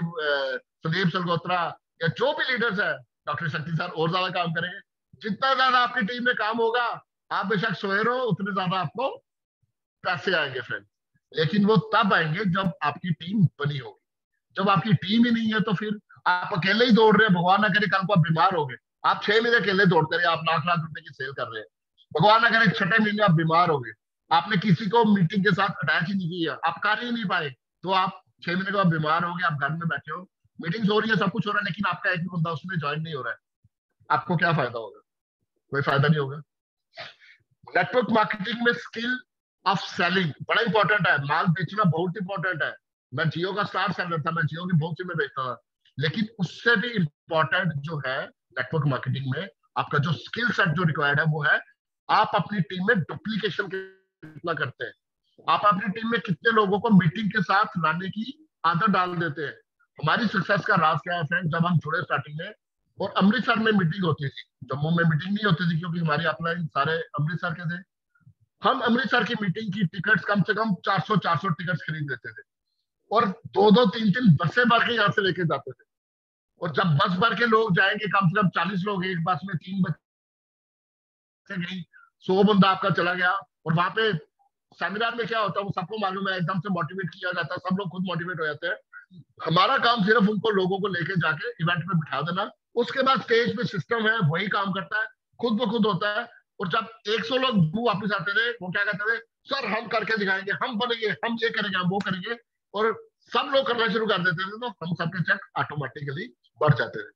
संदीप सलगोत्रा या जो भी लीडर्स है, डॉक्टर शक्ति सर और ज्यादा काम करेंगे। जितना ज्यादा आपकी टीम में काम होगा, आप बेशक सोए रहो, उतने ज्यादा आपको पैसे आएंगे फ्रेंड। लेकिन वो तब आएंगे जब आपकी टीम बनी होगी। जब आपकी टीम ही नहीं है तो फिर आप अकेले ही दौड़ रहे हैं, भगवान ना करे कल को आप बीमार हो गए, आप 6 महीने अकेले दौड़ते रहे, आप लाख लाख रुपए की सेल कर रहे हैं, भगवान ना करे छठे महीने आप बीमार हो गए, आपने किसी को मीटिंग के साथ अटैच ही नहीं किया, आप कर ही नहीं पाए, तो आप 6 महीने के बाद बीमार हो गए, आप घर में बैठे हो, मीटिंग्स हो रही है, सब कुछ हो रहा है, लेकिन आपका एक भी बंदा उसमें ज्वाइन नहीं हो रहा है, आपको क्या फायदा होगा? कोई फायदा नहीं होगा। नेटवर्क मार्केटिंग में स्किल ऑफ सेलिंग बड़ा इंपॉर्टेंट है। माल बेचना बहुत इंपॉर्टेंट है। मैं जियो का स्टार सेलर था, मैं जियो की बहुत सिमें बेचता था, लेकिन उससे भी इंपॉर्टेंट जो है नेटवर्क मार्केटिंग में आपका जो स्किल सेट जो रिक्वायर्ड है, वो है आप अपनी टीम में डुप्लीकेशन कितना करते हैं, आप अपनी टीम में कितने लोगों को मीटिंग के साथ लाने की आदत डाल देते हैं। हमारी सक्सेस का राज क्या है फ्रेंड? जब हम जुड़े स्टार्टिंग में, और अमृतसर में मीटिंग होती थी, जम्मू में मीटिंग नहीं होती थी क्योंकि हमारी अपलाइन सारे अमृतसर के थे। हम अमृतसर की मीटिंग की टिकट्स कम से कम 400 टिकट्स खरीद लेते थे, और 2-2, 3-3 बसें भर के यहाँ से लेके जाते थे। और जब बस भर के लोग जाएंगे, कम से कम 40 लोग एक बस में, 3 बसें गई, 100 बंदा आपका चला गया। और वहां पे सेमिनार में क्या होता है वो सबको मालूम है, एकदम से मोटिवेट किया जाता है, सब लोग खुद मोटिवेट हो जाते हैं। हमारा काम सिर्फ उनको लोगों को लेके जाके इवेंट में बिठा देना, उसके बाद स्टेज पे सिस्टम है वही काम करता है, खुद ब खुद होता है। और जब 100 लोग वापस आते थे, वो क्या कहते थे, सर हम करके दिखाएंगे, हम बनेंगे, हम ये करेंगे, हम वो करेंगे। और सब लोग करना शुरू कर देते थे, तो हम सबके चेक ऑटोमेटिकली बढ़ जाते थे।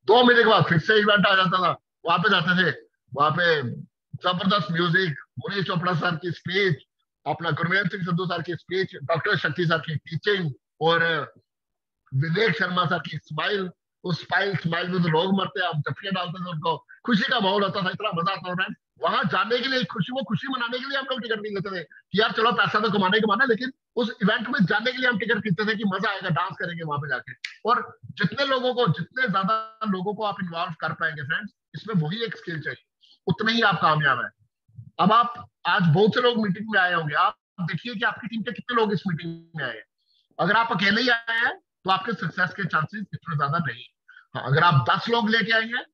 2 महीने के बाद फिर से इवेंट आ जाता था, वहां पे जाते थे, वहां पे जबरदस्त म्यूजिक, मुनीष चोपड़ा सर की स्पीच, अपना गुरमेल सिंह संधू सर की स्पीच, डॉक्टर शक्ति सर की टीचिंग, और विवेक शर्मा सर की स्माइल। उस स्माइल में तो लोग मरते हैं, हम चपके डालते थे उनको, खुशी का माहौल होता था, इतना मजा आता था। वहां जाने के लिए खुशी, वो खुशी मनाने के लिए हम लोग टिकट नहीं लेते थे कि यार चलो पैसा तो कमाने के माना, लेकिन उस इवेंट में जाने के लिए हम टिकट खरीदते थे कि मजा आएगा, डांस करेंगे वहां पे जाके। और जितने ज्यादा लोगों को आप इन्वॉल्व कर पाएंगे फ्रेंड्स, इसमें वही एक स्किल चाहिए, उतने ही आप कामयाब है। अब आप आज बहुत से लोग मीटिंग में आए होंगे, आप देखिए कि आपकी टीम के कितने लोग इस मीटिंग में आए हैं। अगर आप अकेले ही आए हैं तो आपके सक्सेस के चांसेस इतने ज्यादा नहीं। हाँ, अगर आप 10 लोग लेके आए हैं,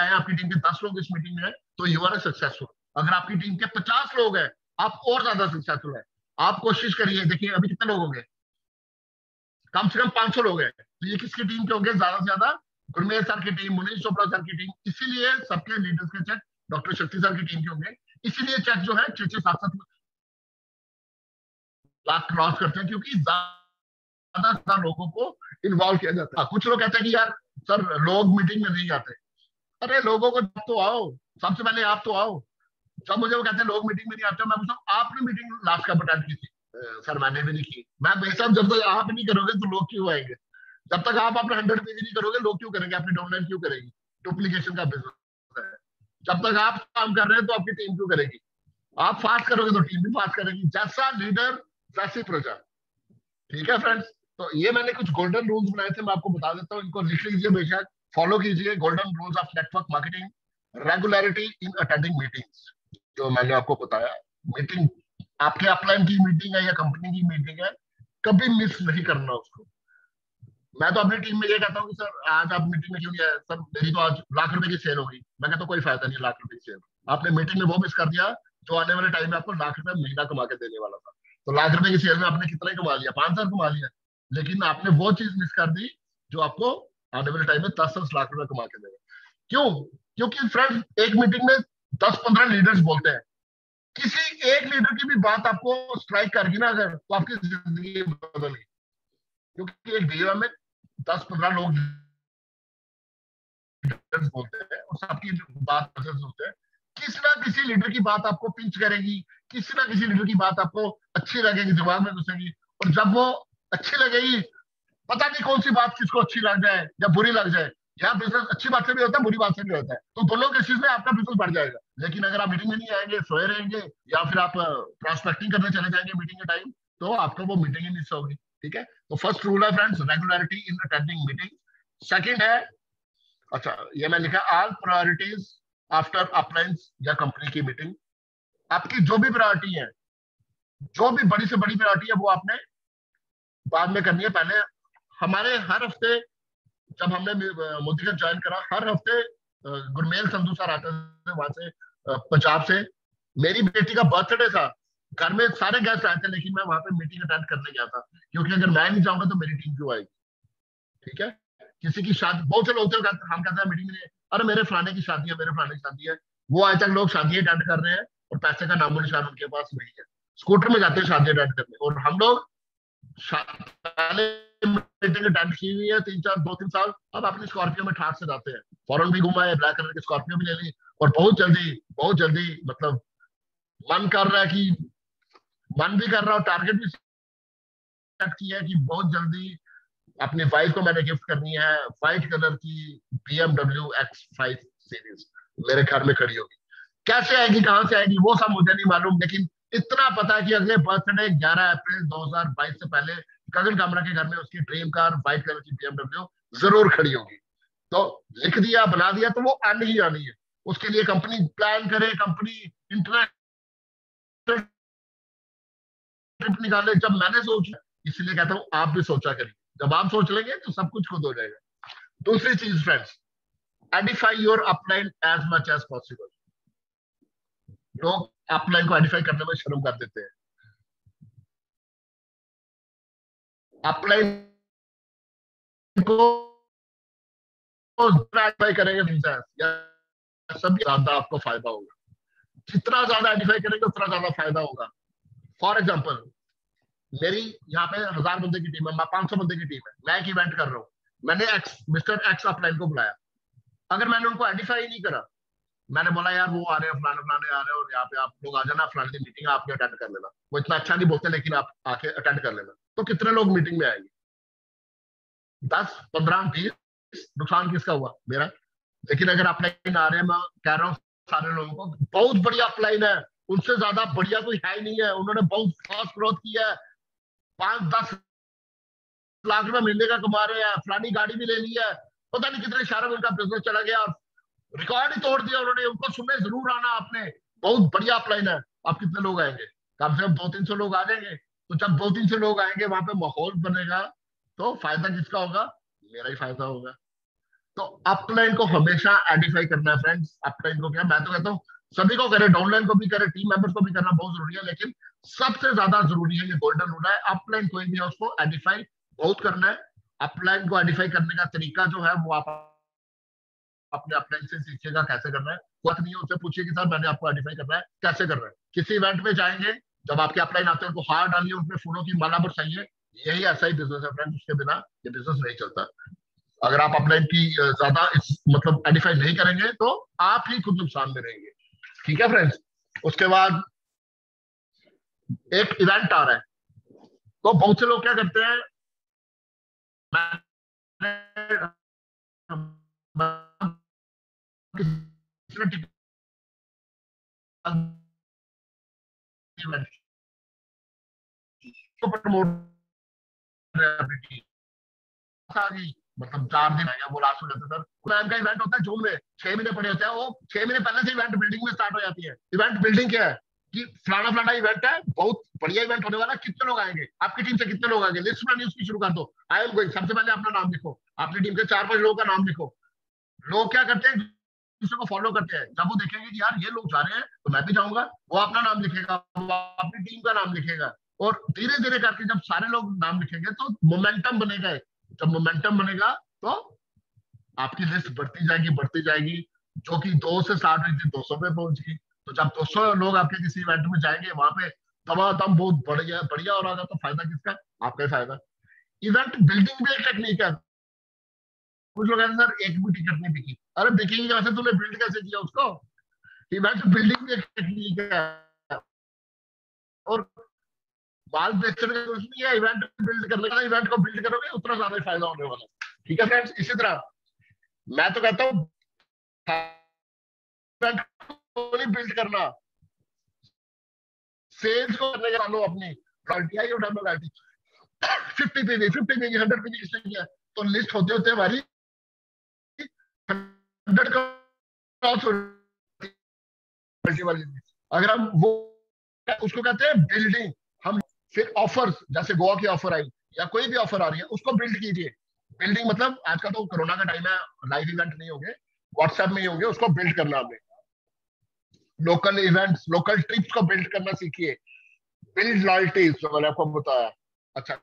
आपकी टीम के 10 लोग इस मीटिंग में है, तो यू आर सक्सेसफुल। अगर आपकी टीम के 50 लोग हैं, आप और ज्यादा सक्सेसफुल है। आप कोशिश करिए, देखिए अभी कितने लोग होंगे, कम से कम 500 लोग हैं, तो ये किसकी टीम के होंगे? ज्यादा से ज्यादा गुरमेल सर की टीम, मुनीष चोपड़ा सर की टीम। इसीलिए सबके लीडर्स के चेक डॉक्टर शक्ति सर की टीम के होंगे। इसीलिए चेक जो है 6-6, 7-7 लाख क्रॉस करते हैं, क्योंकि ज्यादा लोगों को इन्वॉल्व किया जाता है। कुछ लोग कहते हैं कि यार सर लोग मीटिंग में नहीं आते। अरे लोगों को तो आओ, सबसे पहले आप तो आओ। जब मुझे वो कहते हैं लोग मीटिंग में नहीं आते, मैं पूछता हूँ आपने मीटिंग लास्ट कब अटेंड की थी? सर मैंने भी नहीं की। मैं बेशक, जब तक आप नहीं करोगे तो लोग क्यों आएंगे? जब तक आप अपना 100 पेज नहीं करोगे लोग क्यों करेंगे? अपनी डाउनलाइन क्यों करेगी? डुप्लीकेशन का बिजनेस है। जब तक आप काम कर रहे हैं तो आपकी टीम क्यों करेगी? आप फास्ट करोगे तो टीम भी फास्ट करेगी। जैसा लीडर वैसी प्रजा। ठीक है फ्रेंड्स, तो ये मैंने कुछ गोल्डन रूल्स बनाए थे, मैं आपको बता देता हूँ, इनको लिख लीजिए बेशक, फॉलो कीजिए। Golden rules of network marketing, regularity in attending meetings, जो मैंने आपको बताया। मीटिंग आपके अपलाइन की मीटिंग है या कंपनी की मीटिंग है, कभी मिस नहीं करना उसको। मैं तो अपनी टीम में ये कहता हूँ कि सर आज आप मीटिंग में क्यों नहीं आए? सर मेरी तो आज लाख रुपए की सेल होगी। मैं कहता हूँ कोई फायदा नहीं लाख रुपए की सेल, आपने मीटिंग में वो मिस कर दिया जो आने वाले टाइम में आपको लाख रुपए महीना कमा के देने वाला था। तो लाख रुपए की सेल में आपने कितना ही कमा लिया? 5,000 कमा लिया, लेकिन आपने वो चीज मिस कर दी जो आपको आने वाले टाइम में 10-10 लाख रुपए कमा के देगा। क्यों? क्योंकि फ्रेंड एक मीटिंग में 10-15 लीडर्स बोलते हैं, किसी एक लीडर की भी बात आपको स्ट्राइक करगी ना अगर, तो आपकी जिंदगी बदलेगी। क्योंकि एक बीवा में 10-15 लोग बोलते हैं और सबकी बात होते हैं। किसी ना किसी लीडर की बात आपको पिंच करेगी, किसी ना किसी लीडर की बात आपको अच्छी लगेगी, दिमाग में घुसेगी। और जब वो अच्छी लगेगी, पता नहीं कौन सी बात किसको अच्छी लग जाए या बुरी लग जाए। यहाँ बिजनेस अच्छी बात से भी होता है, बुरी बात से भी होता है, तो दोनों केसेस में आपका बिजनेस बढ़ जाएगा। लेकिन अगर आप मीटिंग में नहीं आएंगे, सोए रहेंगे, या फिर आप प्रॉस्पेक्टिंग करने चले जाएंगे मीटिंग के टाइम, तो आपको वो मीटिंग ही मिस होगी। ठीक है, तो फर्स्ट रूल है फ्रेंड्स, रेगुलरिटी इन अटेंडिंग मीटिंग। सेकंड है, अच्छा ये मैं लिखा, ऑल प्रायोरिटीज आफ्टर अपलाइंस या कंपनी की मीटिंग। आपकी जो भी प्रायोरिटी है, जो भी बड़ी से बड़ी प्रायोरिटी है, वो आपने बाद में करनी है। पहले हमारे हर हफ्ते, जब हमने मोदीगंज ज्वाइन करा, हर हफ्ते गुरमेल संधू सर आते थे वहां से, पंजाब से। मेरी बेटी का बर्थडे था, घर में सारे गेस्ट आए थे, लेकिन मैं वहां पे मीटिंग अटेंड करने गया था, क्योंकि अगर मैं नहीं जाऊंगा तो मेरी टीम क्यों आएगी? ठीक है, किसी की शादी, बहुत से लोग थे हम कहते हैं मीटिंग में, अरे मेरे फलाने की शादी है, मेरे फलाने की शादी है। वो आज तक लोग शादी अटेंड कर रहे हैं और पैसे का नामो निशान उनके पास नहीं है। स्कूटर में जाते हैं शादी अटेंड करने, और हम लोग पहले मीटिंग अटेंड की हुई है 2-3 साल, अब अपनी स्कॉर्पियो में ठाठ से जाते हैं। फॉरन भी घुमा है, ब्लैक कलर की स्कॉर्पियो भी ले ली, और बहुत जल्दी मतलब मन कर रहा है कि, मन भी कर रहा हूँ, टारगेट भी सेट किया है कि बहुत जल्दी अपनी वाइफ को मैंने गिफ्ट करनी है व्हाइट कलर की BMW X5 सीरीज, मेरे घर में खड़ी होगी। कैसे आएगी, कहां से आएगी, वो सब मुझे नहीं मालूम, लेकिन इतना पता है कि अगले बर्थडे 11 अप्रैल 2022 से पहले गगन कामरा के घर में उसकी ड्रीम कार व्हाइट कलर की BMW जरूर खड़ी होगी। तो लिख दिया, बना दिया, तो वो आनी ही आनी है। उसके लिए कंपनी प्लान करे, कंपनी इंटरनेशनल ट्रिप निकाले, जब मैंने सोचा, इसलिए कहता हूँ आप भी सोचा करिए। जब आप सोच लेंगे तो सब कुछ खुद हो जाएगा। दूसरी चीज friends, edify your upline as much as possible. लोग अपलाइन को एडिफाई करने में शर्म कर देते हैं। अपलाइन को एडिफाई करेंगे या सब ज्यादा आपको फायदा होगा। जितना ज्यादा एडिफाई करेंगे उतना ज्यादा फायदा होगा। फॉर एग्जाम्पल, मेरी यहाँ पे 1000 बंदे की टीम है, 500 बंदे की टीम है, मैं एक इवेंट कर रहा हूँ, मैंने मिस्टर एक्स अपलाइन को बुलाया। अगर मैंने उनको एडिफाई नहीं करा, मैंने बोला यार वो आ रहे हैं, फलाने फलाने आ रहे हैं और यहाँ पे आप लोग आ जाना, फलाने मीटिंग आपके अटेंड कर लेना। वो इतना अच्छा नहीं बोलते, लेकिन आप आके अटेंड कर लेना। तो कितने लोग मीटिंग में आएंगे? 10, 15, 20। नुकसान किसका हुआ? मेरा। लेकिन अगर अपलाइन आ रहे हैं, मैं कह रहा हूँ सारे लोगों को, बहुत बढ़िया अपलाइन है, उनसे ज्यादा बढ़िया कोई है ही नहीं है, उन्होंने बहुत फास्ट ग्रोथ किया है, 5-10 लाख रुपए महीने का कमा रहे हैं, फलानी गाड़ी भी ले ली है, पता नहीं कितने शहरों में उनका बिजनेस चला गया, रिकॉर्ड ही तोड़ दिया उन्होंने। उनको सुनने जरूर आना आपने, बहुत बढ़िया अपलाइन है। आप कितने लोग आएंगे? कम से कम 200-300 लोग आ जाएंगे। तो जब 200-300 लोग आएंगे, वहां पे माहौल बनेगा, तो फायदा किसका होगा? मेरा ही फायदा होगा। तो अपलाइन को हमेशा एडिफाई करना है फ्रेंड्स। अपलाइन को क्या, मैं तो कहता हूँ सभी को करे, डाउनलाइन को भी करे, टीम मेंबर्स को भी करना बहुत जरूरी है, लेकिन सबसे ज्यादा जरूरी है, ये गोल्डन रूल है, अपलाइन कोई भी है उसको एडिफाई बहुत करना है। अपलाइन को एडिफाई करने का तरीका जो है वो आप अपने अपलाइन से सीखिएगा कैसे करना है। बात नहीं है, उससे पूछिए कि सर मैंने आपको आइडेंटिफाई करना है, कैसे करना है। किसी इवेंट में जाएंगे, जब आपके अपलाइन आते हैं उनको हार डालिए, उसमें फूलों की माला बरसाइए। यही ऐसा ही बिजनेस है फ्रेंड्स, उसके बिना ये बिजनेस नहीं चलता। अगर आप अपलाइन की ज्यादा मतलब आइडेंटिफाई नहीं करेंगे तो आप ही खुद नुकसान में रहेंगे। ठीक है फ्रेंड्स। उसके बाद एक इवेंट आ रहा है, तो बहुत से लोग क्या करते हैं, प्रमोट आ गई, मतलब 4 दिन आ गया, वो लास्ट में जाता सर मैम का इवेंट होता है जून में, 6 महीने पड़े होते हैं, वो 6 महीने पहले से इवेंट बिल्डिंग में स्टार्ट हो जाती है। इवेंट बिल्डिंग क्या है कि फलाना फलाना इवेंट है, बहुत बढ़िया इवेंट होने वाला, कितने लोग आएंगे, आपकी टीम से कितने लोग आएंगे, लिस्ट बनानी उसकी शुरू कर दो। आई एम गोइंग, सबसे पहले अपना नाम लिखो, अपनी टीम के 4-5 लोगों का नाम लिखो। लोग क्या करते हैं, दूसरे को फॉलो करते हैं, जब वो देखेंगे कि यार ये लोग जा रहे हैं तो मैं भी जाऊंगा, वो अपना नाम लिखेगा, वो अपनी टीम का नाम लिखेगा, और धीरे धीरे करके जब सारे लोग नाम लिखेंगे तो मोमेंटम बनेगा। जब मोमेंटम बनेगा तो आपकी लिस्ट बढ़ती जाएगी बढ़ती जाएगी, जो कि 2 से स्टार्ट हुई थी 200 पे पहुंच गई। तो जब 200 लोग आपके किसी इवेंट में जाएंगे, वहां पे दम बहुत बढ़िया बढ़िया हो रहा था, तो फायदा किसका, आपका ही फायदा। इवेंट बिल्डिंग भी एक टेक्निक है। कुछ लोग कहते हैं सर एक भी टिकट नहीं बिकी, अरे बिकेगी कैसे, तूने बिल्ड कैसे किया उसको। इवेंट बिल्डिंग भी एक टेक्निक है, और बाल बेचने का कुछ नहीं है, इवेंट बिल्ड करने का। इवेंट को बिल्ड करोगे उतना ज्यादा फायदा होने वाला है। ठीक है फ्रेंड्स। इसी तरह मैं तो कहता हूँ इवेंट को नहीं बिल्ड करना, सेल्स को करने का लो अपनी रॉयल्टी आई और रॉयल्टी 50 पीवी 50 पीवी 100 पीवी किसने किया, तो लिस्ट होते होते हमारी 100 क्रॉस वाली। अगर हम वो उसको कहते हैं बिल्डिंग। हम फिर ऑफर्स, जैसे गोवा की ऑफर आई या कोई भी ऑफर आ रही है, उसको बिल्ड कीजिए। बिल्डिंग मतलब आज का तो कोरोना का टाइम है, लाइव इवेंट नहीं होंगे, व्हाट्सएप में ही होंगे, उसको बिल्ड करना हमें। लोकल इवेंट्स, लोकल ट्रिप्स को बिल्ड करना सीखिए। बिल्ड लॉयल्टी, जो मैंने आपको बताया। अच्छा,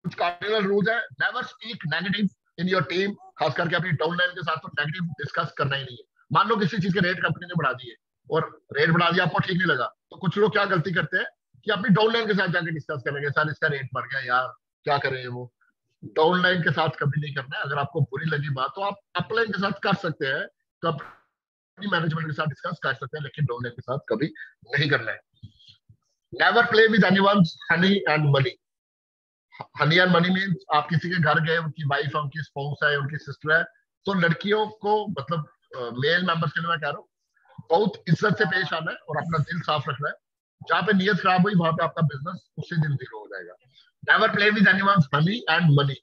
कुछ कार्डिनल रूल्स है, never speak negative in your team, खास करके अपनी डाउनलाइन के साथ तो नेगेटिव डिस्कस करना ही नहीं है। मान लो किसी चीज के रेट कंपनी ने बढ़ा दिए, और रेट बढ़ा दिया, आपको ठीक नहीं लगा, तो कुछ लोग क्या गलती करते हैं कि अपनी डाउनलाइन के साथ जाके डिस्कस करेंगे, सर इसका रेट बढ़ गया यार, क्या करें। वो डाउनलाइन के साथ कभी नहीं करना है। अगर आपको बुरी लगी बात तो आप अपलाइन के साथ कर सकते हैं, तो अपनी मैनेजमेंट के साथ डिस्कस कर सकते हैं, लेकिन डाउनलाइन के साथ कभी नहीं करना है। Never play with anyone's honey and money. Honey and money means आप किसी के घर गए, उनकी वाइफ है, उनकी स्पाउस है, उनकी सिस्टर है, तो लड़कियों को मतलब मेल मेंबर्स के लिए मैं कह रहा हूँ, बहुत इज्जत से पेश आना है और अपना दिल साफ रखना है। जहां पे नियत खराब हुई वहां पे आपका बिजनेस उसी दिन जीरो हो जाएगा। Never play with anyone's honey and money,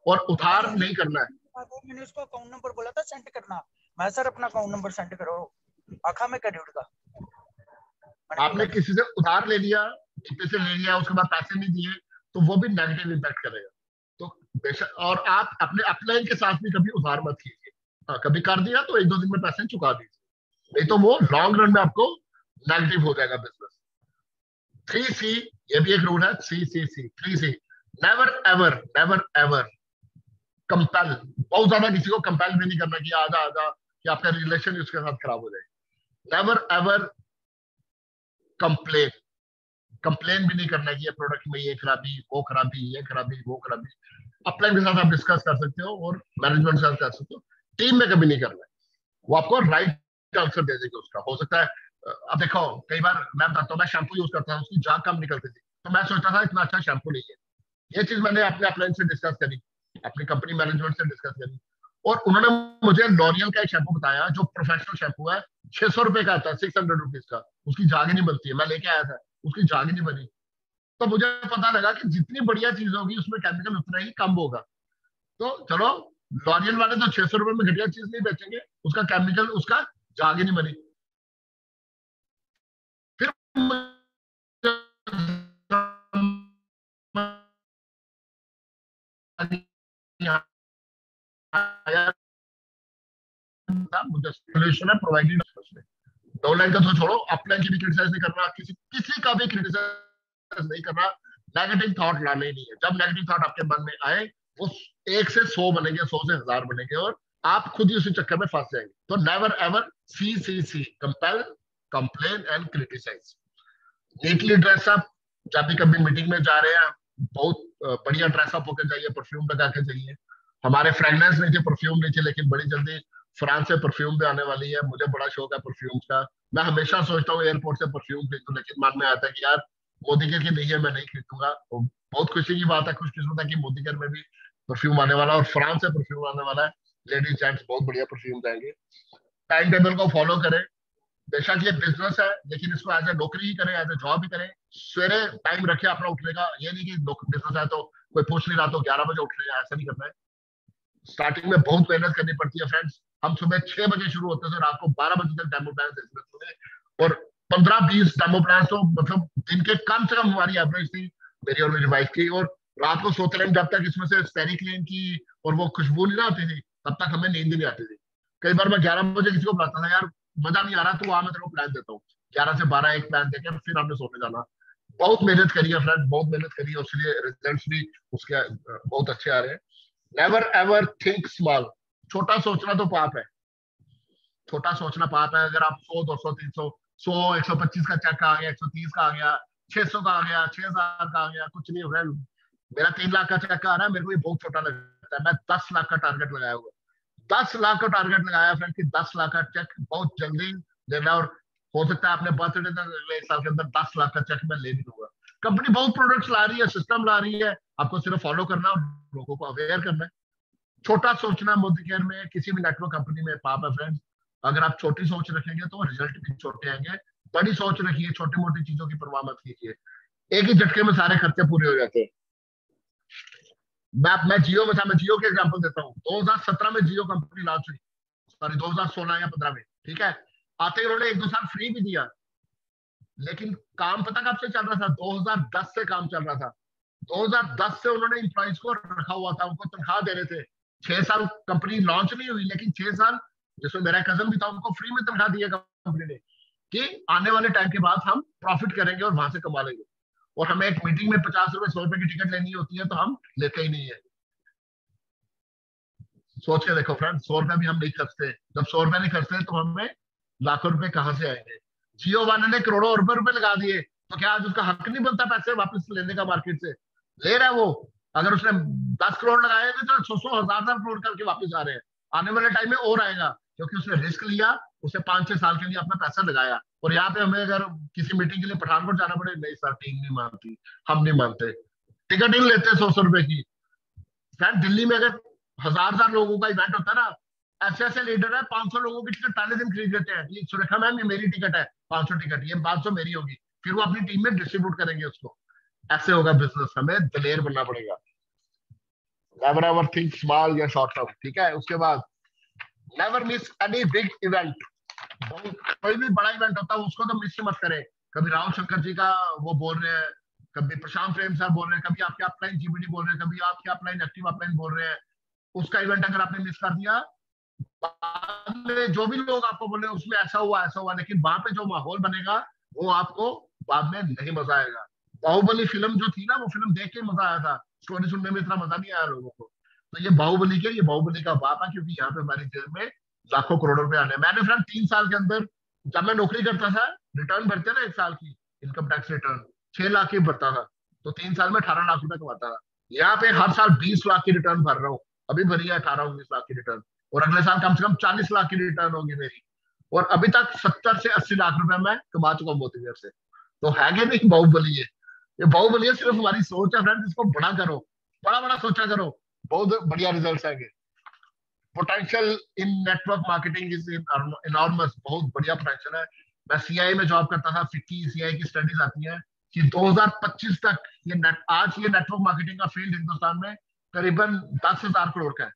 और उधार नहीं करना है। मैंने उसको अकाउंट नंबर बोला था सेंड करना, मैं सर अपना अकाउंट नंबर सेंड करो, आखा में कर का। आपने किसी से उधार ले लिया, किसी से ले लिया, उसके बाद पैसे नहीं दिए, तो वो भी नेगेटिव इम्पैक्ट करेगा। तो बेशक, और आप अपने अपलाइन के साथ भी कभी उधार मत कीजिए। हाँ, कभी कर दिया तो 1-2 दिन में पैसे चुका दीजिए, नहीं तो वो लॉन्ग रन में आपको नेगेटिव हो जाएगा बिजनेस। 3C, ये भी एक रूल है, 3C। नेवर एवर कंपेल, बहुत ज्यादा किसी को कंपेल भी नहीं करना कि आजा आजा, कि आपका रिलेशन उसके साथ खराब हो जाए। नेवर एवर कंप्लेन, कंप्लेन भी नहीं करना कि ये प्रोडक्ट में ये खराबी, वो खराबी, ये खराबी, वो खराबी। अपलाइन के साथ आप डिस्कस कर सकते हो और मैनेजमेंट के साथ कर सकते हो, टीम में कभी नहीं करना है। वो आपको राइट आंसर दे देगी उसका। हो सकता है, अब देखो कई बार मैं बताता हूँ, मैं शैम्पू यूज करता हूँ, उसकी झाग कम निकलती थी, तो मैं सोचता था इतना अच्छा शैम्पू लीजिए। ये चीज मैंने अपने अपलाइन से डिस्कस करी, अपनी कंपनी मैनेजमेंट से डिस्कस करी, और उन्होंने मुझे लॉरियल का एक शैम्पू बताया जो प्रोफेशनल शैम्पू है, 600 रुपए का आता है, 600 रुपीज का, उसकी झाग ही नहीं बनती है। मैं लेके आया था, उसकी झाग ही नहीं बनी। तो मुझे पता लगा कि जितनी बढ़िया चीज होगी उसमें केमिकल उतना ही कम होगा। तो चलो, लॉरियल वाले तो 600 रुपए में घटिया चीज नहीं बेचेंगे, उसका केमिकल, उसका झाग ही नहीं बनी। फिर मुझे सोल्यूशन है प्रोवाइडेड। डाउनलाइन का तो छोड़ो, अपलाइन की भी क्रिटिसाइज नहीं करना, किसी का भी क्रिटिसाइज नहीं करना। नेगेटिव थॉट लाने ही नहीं है। जब नेगेटिव थॉट आपके मन में आए, वो 1 से 100 बनेंगे, 100 से 1000 बनेंगे, और आप खुद ही उसी चक्कर में फंस जाएंगे। तो never ever CCC, compel, complain and criticize. Neatly dress up, जब भी कभी मीटिंग में जा रहे हैं बहुत बढ़िया ड्रेसअप होकर जाइए, परफ्यूम लगा के जाइए। हमारे फ्रेगनेंस नहीं थे, परफ्यूम नहीं थे, लेकिन बड़ी जल्दी फ्रांस से परफ्यूम भी आने वाली है। मुझे बड़ा शौक है परफ्यूम का। मैं हमेशा सोचता हूँ एयरपोर्ट से परफ्यूम खरीदूं, लेकिन मन में आता है कि यार मोदी केयर की नहीं है, मैं नहीं खरीदूंगा। तो बहुत खुशी की बात है, खुशकिस्मत है कि मोदी केयर में भी परफ्यूम आने वाला है और फ्रांस से परफ्यूम आने वाला है। लेडीज जेंट्स बहुत बढ़िया परफ्यूम जाएंगे। टाइम टेबल को फॉलो करें। बेशक ये बिजनेस है, लेकिन इसको एज ए नौकरी ही करें, एज ए जॉब ही करें। सवेरे टाइम रखे अपना उठने का। ये नहीं कि बिजनेस है तो कोई पूछ नहीं रहा तो 11 बजे उठ रहे हैं, ऐसा नहीं करना है। स्टार्टिंग में बहुत मेहनत करनी पड़ती है फ्रेंड्स। हम सुबह 6 बजे शुरू होते थे, रात को 12 बजे तक डेमो प्लान देखते थे, और 15-20 डेमो प्लान तो मतलब दिन के कम से कम हमारी एवरेज थी, मेरी और मेरी वाइफ की। और रात को सोते रहे, जब तक इसमें से स्टेरिक्लीन की और वो खुशबू नहीं आती थी, तब तक हमें नींद नहीं आती थी। कई बार मैं 11 बजे किसी को बुलाता था, यार मजा नहीं आ रहा, तो मैं तेरे को प्लान देता हूँ। 11 से 12 एक प्लान देकर फिर हमने सोने जाना। बहुत मेहनत करी है फ्रेंड, बहुत मेहनत करी है, उसके लिए रिजल्ट भी उसके बहुत अच्छे आ रहे हैं। Never ever think small. छोटा सोचना तो पाप है, छोटा सोचना पाप है। अगर आप 100, 200, 300, 100, 125 का चेक आ गया, 130 का आ गया, 600 का आ गया, 6000 का आ गया, कुछ नहीं फ्रेंड। मेरा 3 लाख का चेक आ रहा है, मेरे को ये बहुत छोटा लगता है। मैं 10 लाख का टारगेट लगाया हुआ, 10 लाख का टारगेट लगाया फ्रेंड कि 10 लाख का चेक बहुत जल्दी लेना। और हो सकता है अपने बर्थडे तक एक साल के अंदर 10 लाख का चेक मैं ले भी दूंगा। कंपनी बहुत प्रोडक्ट्स ला रही है, सिस्टम ला रही है, आपको सिर्फ फॉलो करना और लोगों को अवेयर करना है। छोटा सोचना मोदी केयर में, किसी भी नेटवर्क कंपनी में पाप है फ्रेंड। अगर आप छोटी सोच रखेंगे तो रिजल्ट भी छोटे आएंगे। बड़ी सोच रखिए, छोटी मोटी चीजों की परवाह मत कीजिए, एक ही झटके में सारे खर्चे पूरे हो जाते हैं। मैं जियो में था, मैं जियो के एग्जांपल देता हूँ। 2017 में जियो कंपनी लॉन्च हुई, सॉरी 2016 या 15 में, ठीक है। आते ही उन्होंने 1-2 साल फ्री भी दिया, लेकिन काम पता कब से चल रहा था? 2010 से काम चल रहा था। 2010 से उन्होंने इंप्लॉइज को रखा हुआ था, उनको तनख्वाह दे रहे थे। 6 साल कंपनी लॉन्च नहीं हुई, लेकिन 6 साल, जिसमें मेरा कजन भी था, उनको फ्री में तनख्वाह दी है कंपनी ने कि आने वाले टाइम के बाद हम प्रॉफिट करेंगे और वहां से कमा लेंगे। और हमें एक मीटिंग में 50 रुपए 100 रुपए की टिकट लेनी होती है तो हम लेते ही नहीं है। सोच के देखो फ्रेंड, 100 रुपए भी हम नहीं खर्चते। जब 100 रुपए नहीं खर्चते तो हमें लाखों रुपए कहाँ से आएंगे? जियो वाले ने करोड़ों रुपए लगा दिए, तो क्या आज उसका हक नहीं बनता पैसे वापस लेने का? मार्केट से ले रहा है वो। अगर उसने 10 करोड़ लगाए थे तो 100 हजार करोड़ करके वापस आ रहे हैं। आने वाले टाइम में और आएगा, क्योंकि उसने रिस्क लिया, उसे 5-6 साल के लिए अपना पैसा लगाया। और यहाँ पे हमें अगर किसी मीटिंग के लिए पठानकोट जाना पड़े, नहीं सर टीम नहीं मानती, हम नहीं मानते, टिकट ही नहीं लेते 100 रुपए की। फ्रेंड दिल्ली में अगर 1000 लोगों का इवेंट होता है ना, ऐसे ऐसे लीडर है 500 लोगों की टिकट पहले दिन खरीद लेते हैं। ये सुरेखा मैम ये मेरी टिकट है, 500 टिकट, ये 500 मेरी होगी, फिर वो अपनी टीम में डिस्ट्रीब्यूट करेंगे उसको। ऐसे होगा बिजनेस, हमें दलेर बनना पड़ेगा। नेवर एवर थिंक स्मॉल या शॉर्ट टर्म, ठीक है। उसके बाद never miss any big event. कोई भी बड़ा इवेंट होता है उसको तो मिस मत करें। कभी राहुल शंकर जी का वो बोल रहे हैं, कभी प्रशांत प्रेम सर बोल रहे हैं, कभी आपके अपलाइन जीबीडी बोल रहे हैं, कभी आपके अपलाइन एक्टिव अपलाइन बोल रहे हैं। उसका इवेंट अगर आपने मिस कर दिया, बाद में जो भी लोग आपको बोले उसमें ऐसा हुआ, लेकिन वहां पे जो माहौल बनेगा वो आपको बाद में नहीं मजा आएगा। बाहुबली फिल्म जो थी ना, वो फिल्म देख के मजा आया था, स्टोरी सुनने में इतना मजा नहीं आया लोगों को। तो ये बाहुबली का बाप है, क्योंकि यहाँ पे हमारी जेब में लाखों करोड़ रुपए आने। मैंने फ्रेंड 3 साल के अंदर, जब मैं नौकरी करता था, रिटर्न भरते ना 1 साल की इनकम टैक्स रिटर्न 6 लाख की भरता था, तो 3 साल में 18 लाख रुपए कमाता था। यहाँ पे हर साल 20 लाख की रिटर्न भर रहा हूँ, अभी भरी है 18-19 लाख की रिटर्न, और अगले साल कम से कम 40 लाख की रिटर्न होगी मेरी। और अभी तक 70 से 80 लाख रुपए मैं कमा चुका हूँ मोदी केयर से। तो है कि नहीं बाहुबली? ये बाहुबली है, सिर्फ हमारी सोच है फ्रेंड। इसको बड़ा करो, बड़ा बड़ा सोचा करो, बहुत बढ़िया रिजल्ट आएंगे। Potential in network marketing is enormous, बहुत बढ़िया पोटेंशियल है। मैं सीआई में जॉब करता था, फिक्की सीआई की स्टडीज आती है कि 2025 तक आज ये नेटवर्क मार्केटिंग का फील्ड हिंदुस्तान में करीबन 10,000 करोड़ का है,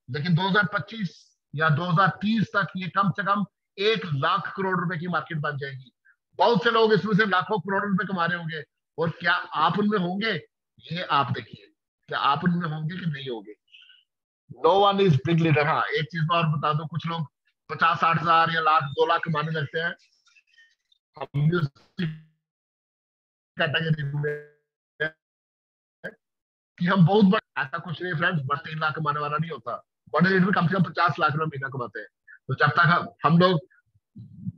लेकिन 2025 या 2030 तक ये कम से कम 1 लाख करोड़ रुपए की मार्केट बन जाएगी। बहुत से लोग इसमें से लाखों करोड़ रुपए कमा रहे होंगे, और क्या आप उनमें होंगे? ये आप देखिए, क्या आप उनमें होंगे कि नहीं होंगे। No one is big leader. हाँ, एक चीज और बता दो, कुछ लोग 50-60 हजार या लाख 2 लाख कमाने लगते हैं, हम भी उसी कैटेगरी में कि हम बहुत बड़ा, ऐसा कुछ नहीं फ्रेंड्स, बस 3 लाख कमाने वाला नहीं होता। बड़े लीडर कम से कम 50 लाख रुपए महीना कमाते हैं। तो जब तक हम लोग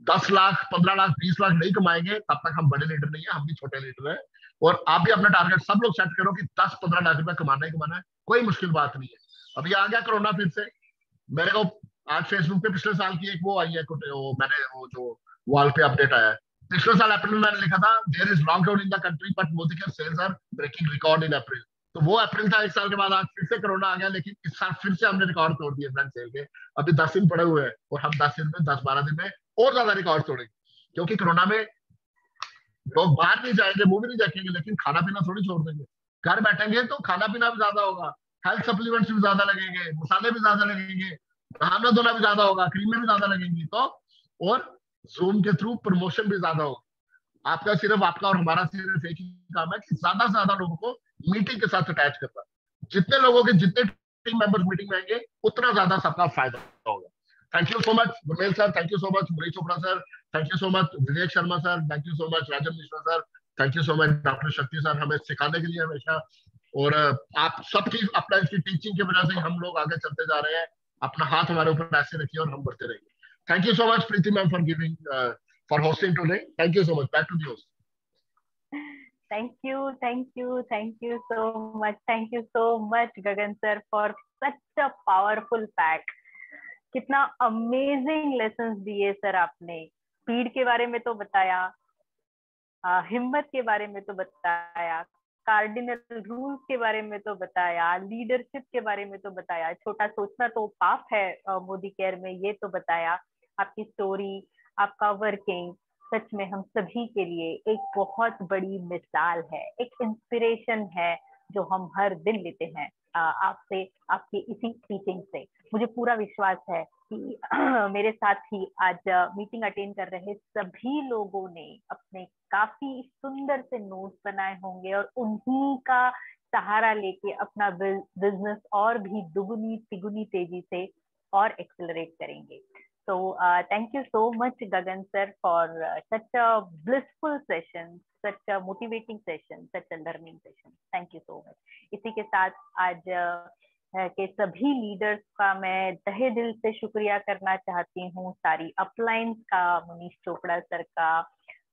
10 लाख 15 लाख 20 लाख नहीं कमाएंगे तब तक हम बड़े लीडर नहीं है, हम भी छोटे लीडर हैं। और आप भी अपना टारगेट सब लोग सेट करो कि 10-15 लाख रुपए कमाना ही कमाना है, कोई मुश्किल बात नहीं है। अभी आ गया कोरोना फिर से, मेरे को आज फेसबुक पे पिछले साल की एक वो आई है, मैंने वो जो वॉल पे अपडेट आया है, पिछले साल अप्रैल में मैंने लिखा था there is lockdown in the country but Modicare sales are breaking record in April. तो वो अप्रैल था, एक साल के बाद आज फिर से कोरोना आ गया, लेकिन इस साल फिर से हमने रिकॉर्ड तोड़ दिए फ्रेंड सेल के। अभी 10 दिन पड़े हुए हैं और हम 10 दिन में 10-12 दिन में और ज्यादा रिकॉर्ड तोड़ेंगे, क्योंकि कोरोना में लोग बाहर नहीं जाएंगे, मूवी नहीं देखेंगे, लेकिन खाना पीना थोड़ी छोड़ देंगे। घर बैठेंगे तो खाना पीना भी ज्यादा होगा, हेल्थ सप्लीमेंट्स भी ज्यादा लगेंगे, मसाले भी ज्यादा लगेंगे, नहाना धोना भी ज्यादा होगा, क्रीमें भी ज्यादा लगेंगी। तो और जूम के थ्रू प्रमोशन भी ज्यादा होगा। आपका सिर्फ आपका और हमारा सिर्फ एक ही काम है कि ज्यादा से ज्यादा लोगों को मीटिंग के साथ अटैच करना। जितने लोगों के जितने टीम मेंबर्स मीटिंग में आएंगे उतना ज्यादा सबका फायदा होगा। Thank you so much Gurmel sir, thank you so much Murli Chopra sir, thank you so much Vivek Sharma sir, thank you so much Rajan Mishra sir, thank you so much doctor Shakti sir, हमें सिखाने के लिए हमेशा। और आप सबकी अपना इसकी टीचिंग की वजह से हम लोग आगे चलते जा रहे हैं। अपना हाथ हमारे ऊपर ऐसे रखिए और हम बढ़ते रहेंगे। Thank you so much Preeti ma'am for giving for hosting today. Thank you so much, back to the host. Thank you so much. Thank you so much, Gagan sir, for such a powerful pack. कितना amazing lessons दिए sir आपने। Speed के बारे में तो बताया, हिम्मत के बारे में तो बताया, कार्डिनल रूल्स के बारे में तो बताया, लीडरशिप के बारे में तो बताया, छोटा सोचना तो पाप है मोदी केयर में ये तो बताया। आपकी स्टोरी, आपका वर्किंग सच में हम सभी के लिए एक बहुत बड़ी मिसाल है, एक इंस्पिरेशन है जो हम हर दिन लेते हैं आपसे, आपकी इसी टीचिंग से। मुझे पूरा विश्वास है कि मेरे साथ ही आज मीटिंग अटेंड कर रहे सभी लोगों ने अपने काफी सुंदर से नोट्स बनाए होंगे और उन्हीं का सहारा लेके अपना बिजनेस और भी दुगुनी तिगुनी तेजी से और एक्सेलरेट करेंगे। So thank you so much Gagan sir for such a blissful session, such a motivating session, such a learning session. Thank you so much. इसी के साथ आज के सभी लीडर्स का मैं तहे दिल से शुक्रिया करना चाहती हूँ। सारी अपलाइंस का, मनीष चोपड़ा सर का,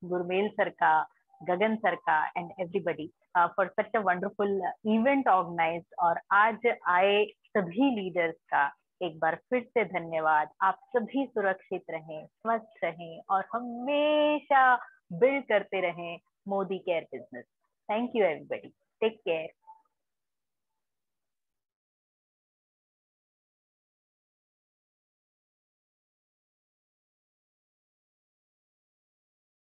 गुरमेल सर का, गगन सर का and everybody for such a wonderful event organised. और आज आए सभी लीडर्स का एक बार फिर से धन्यवाद। आप सभी सुरक्षित रहें, स्वस्थ रहें और हमेशा बिल्ड करते रहें Modicare business. Thank you everybody, take care.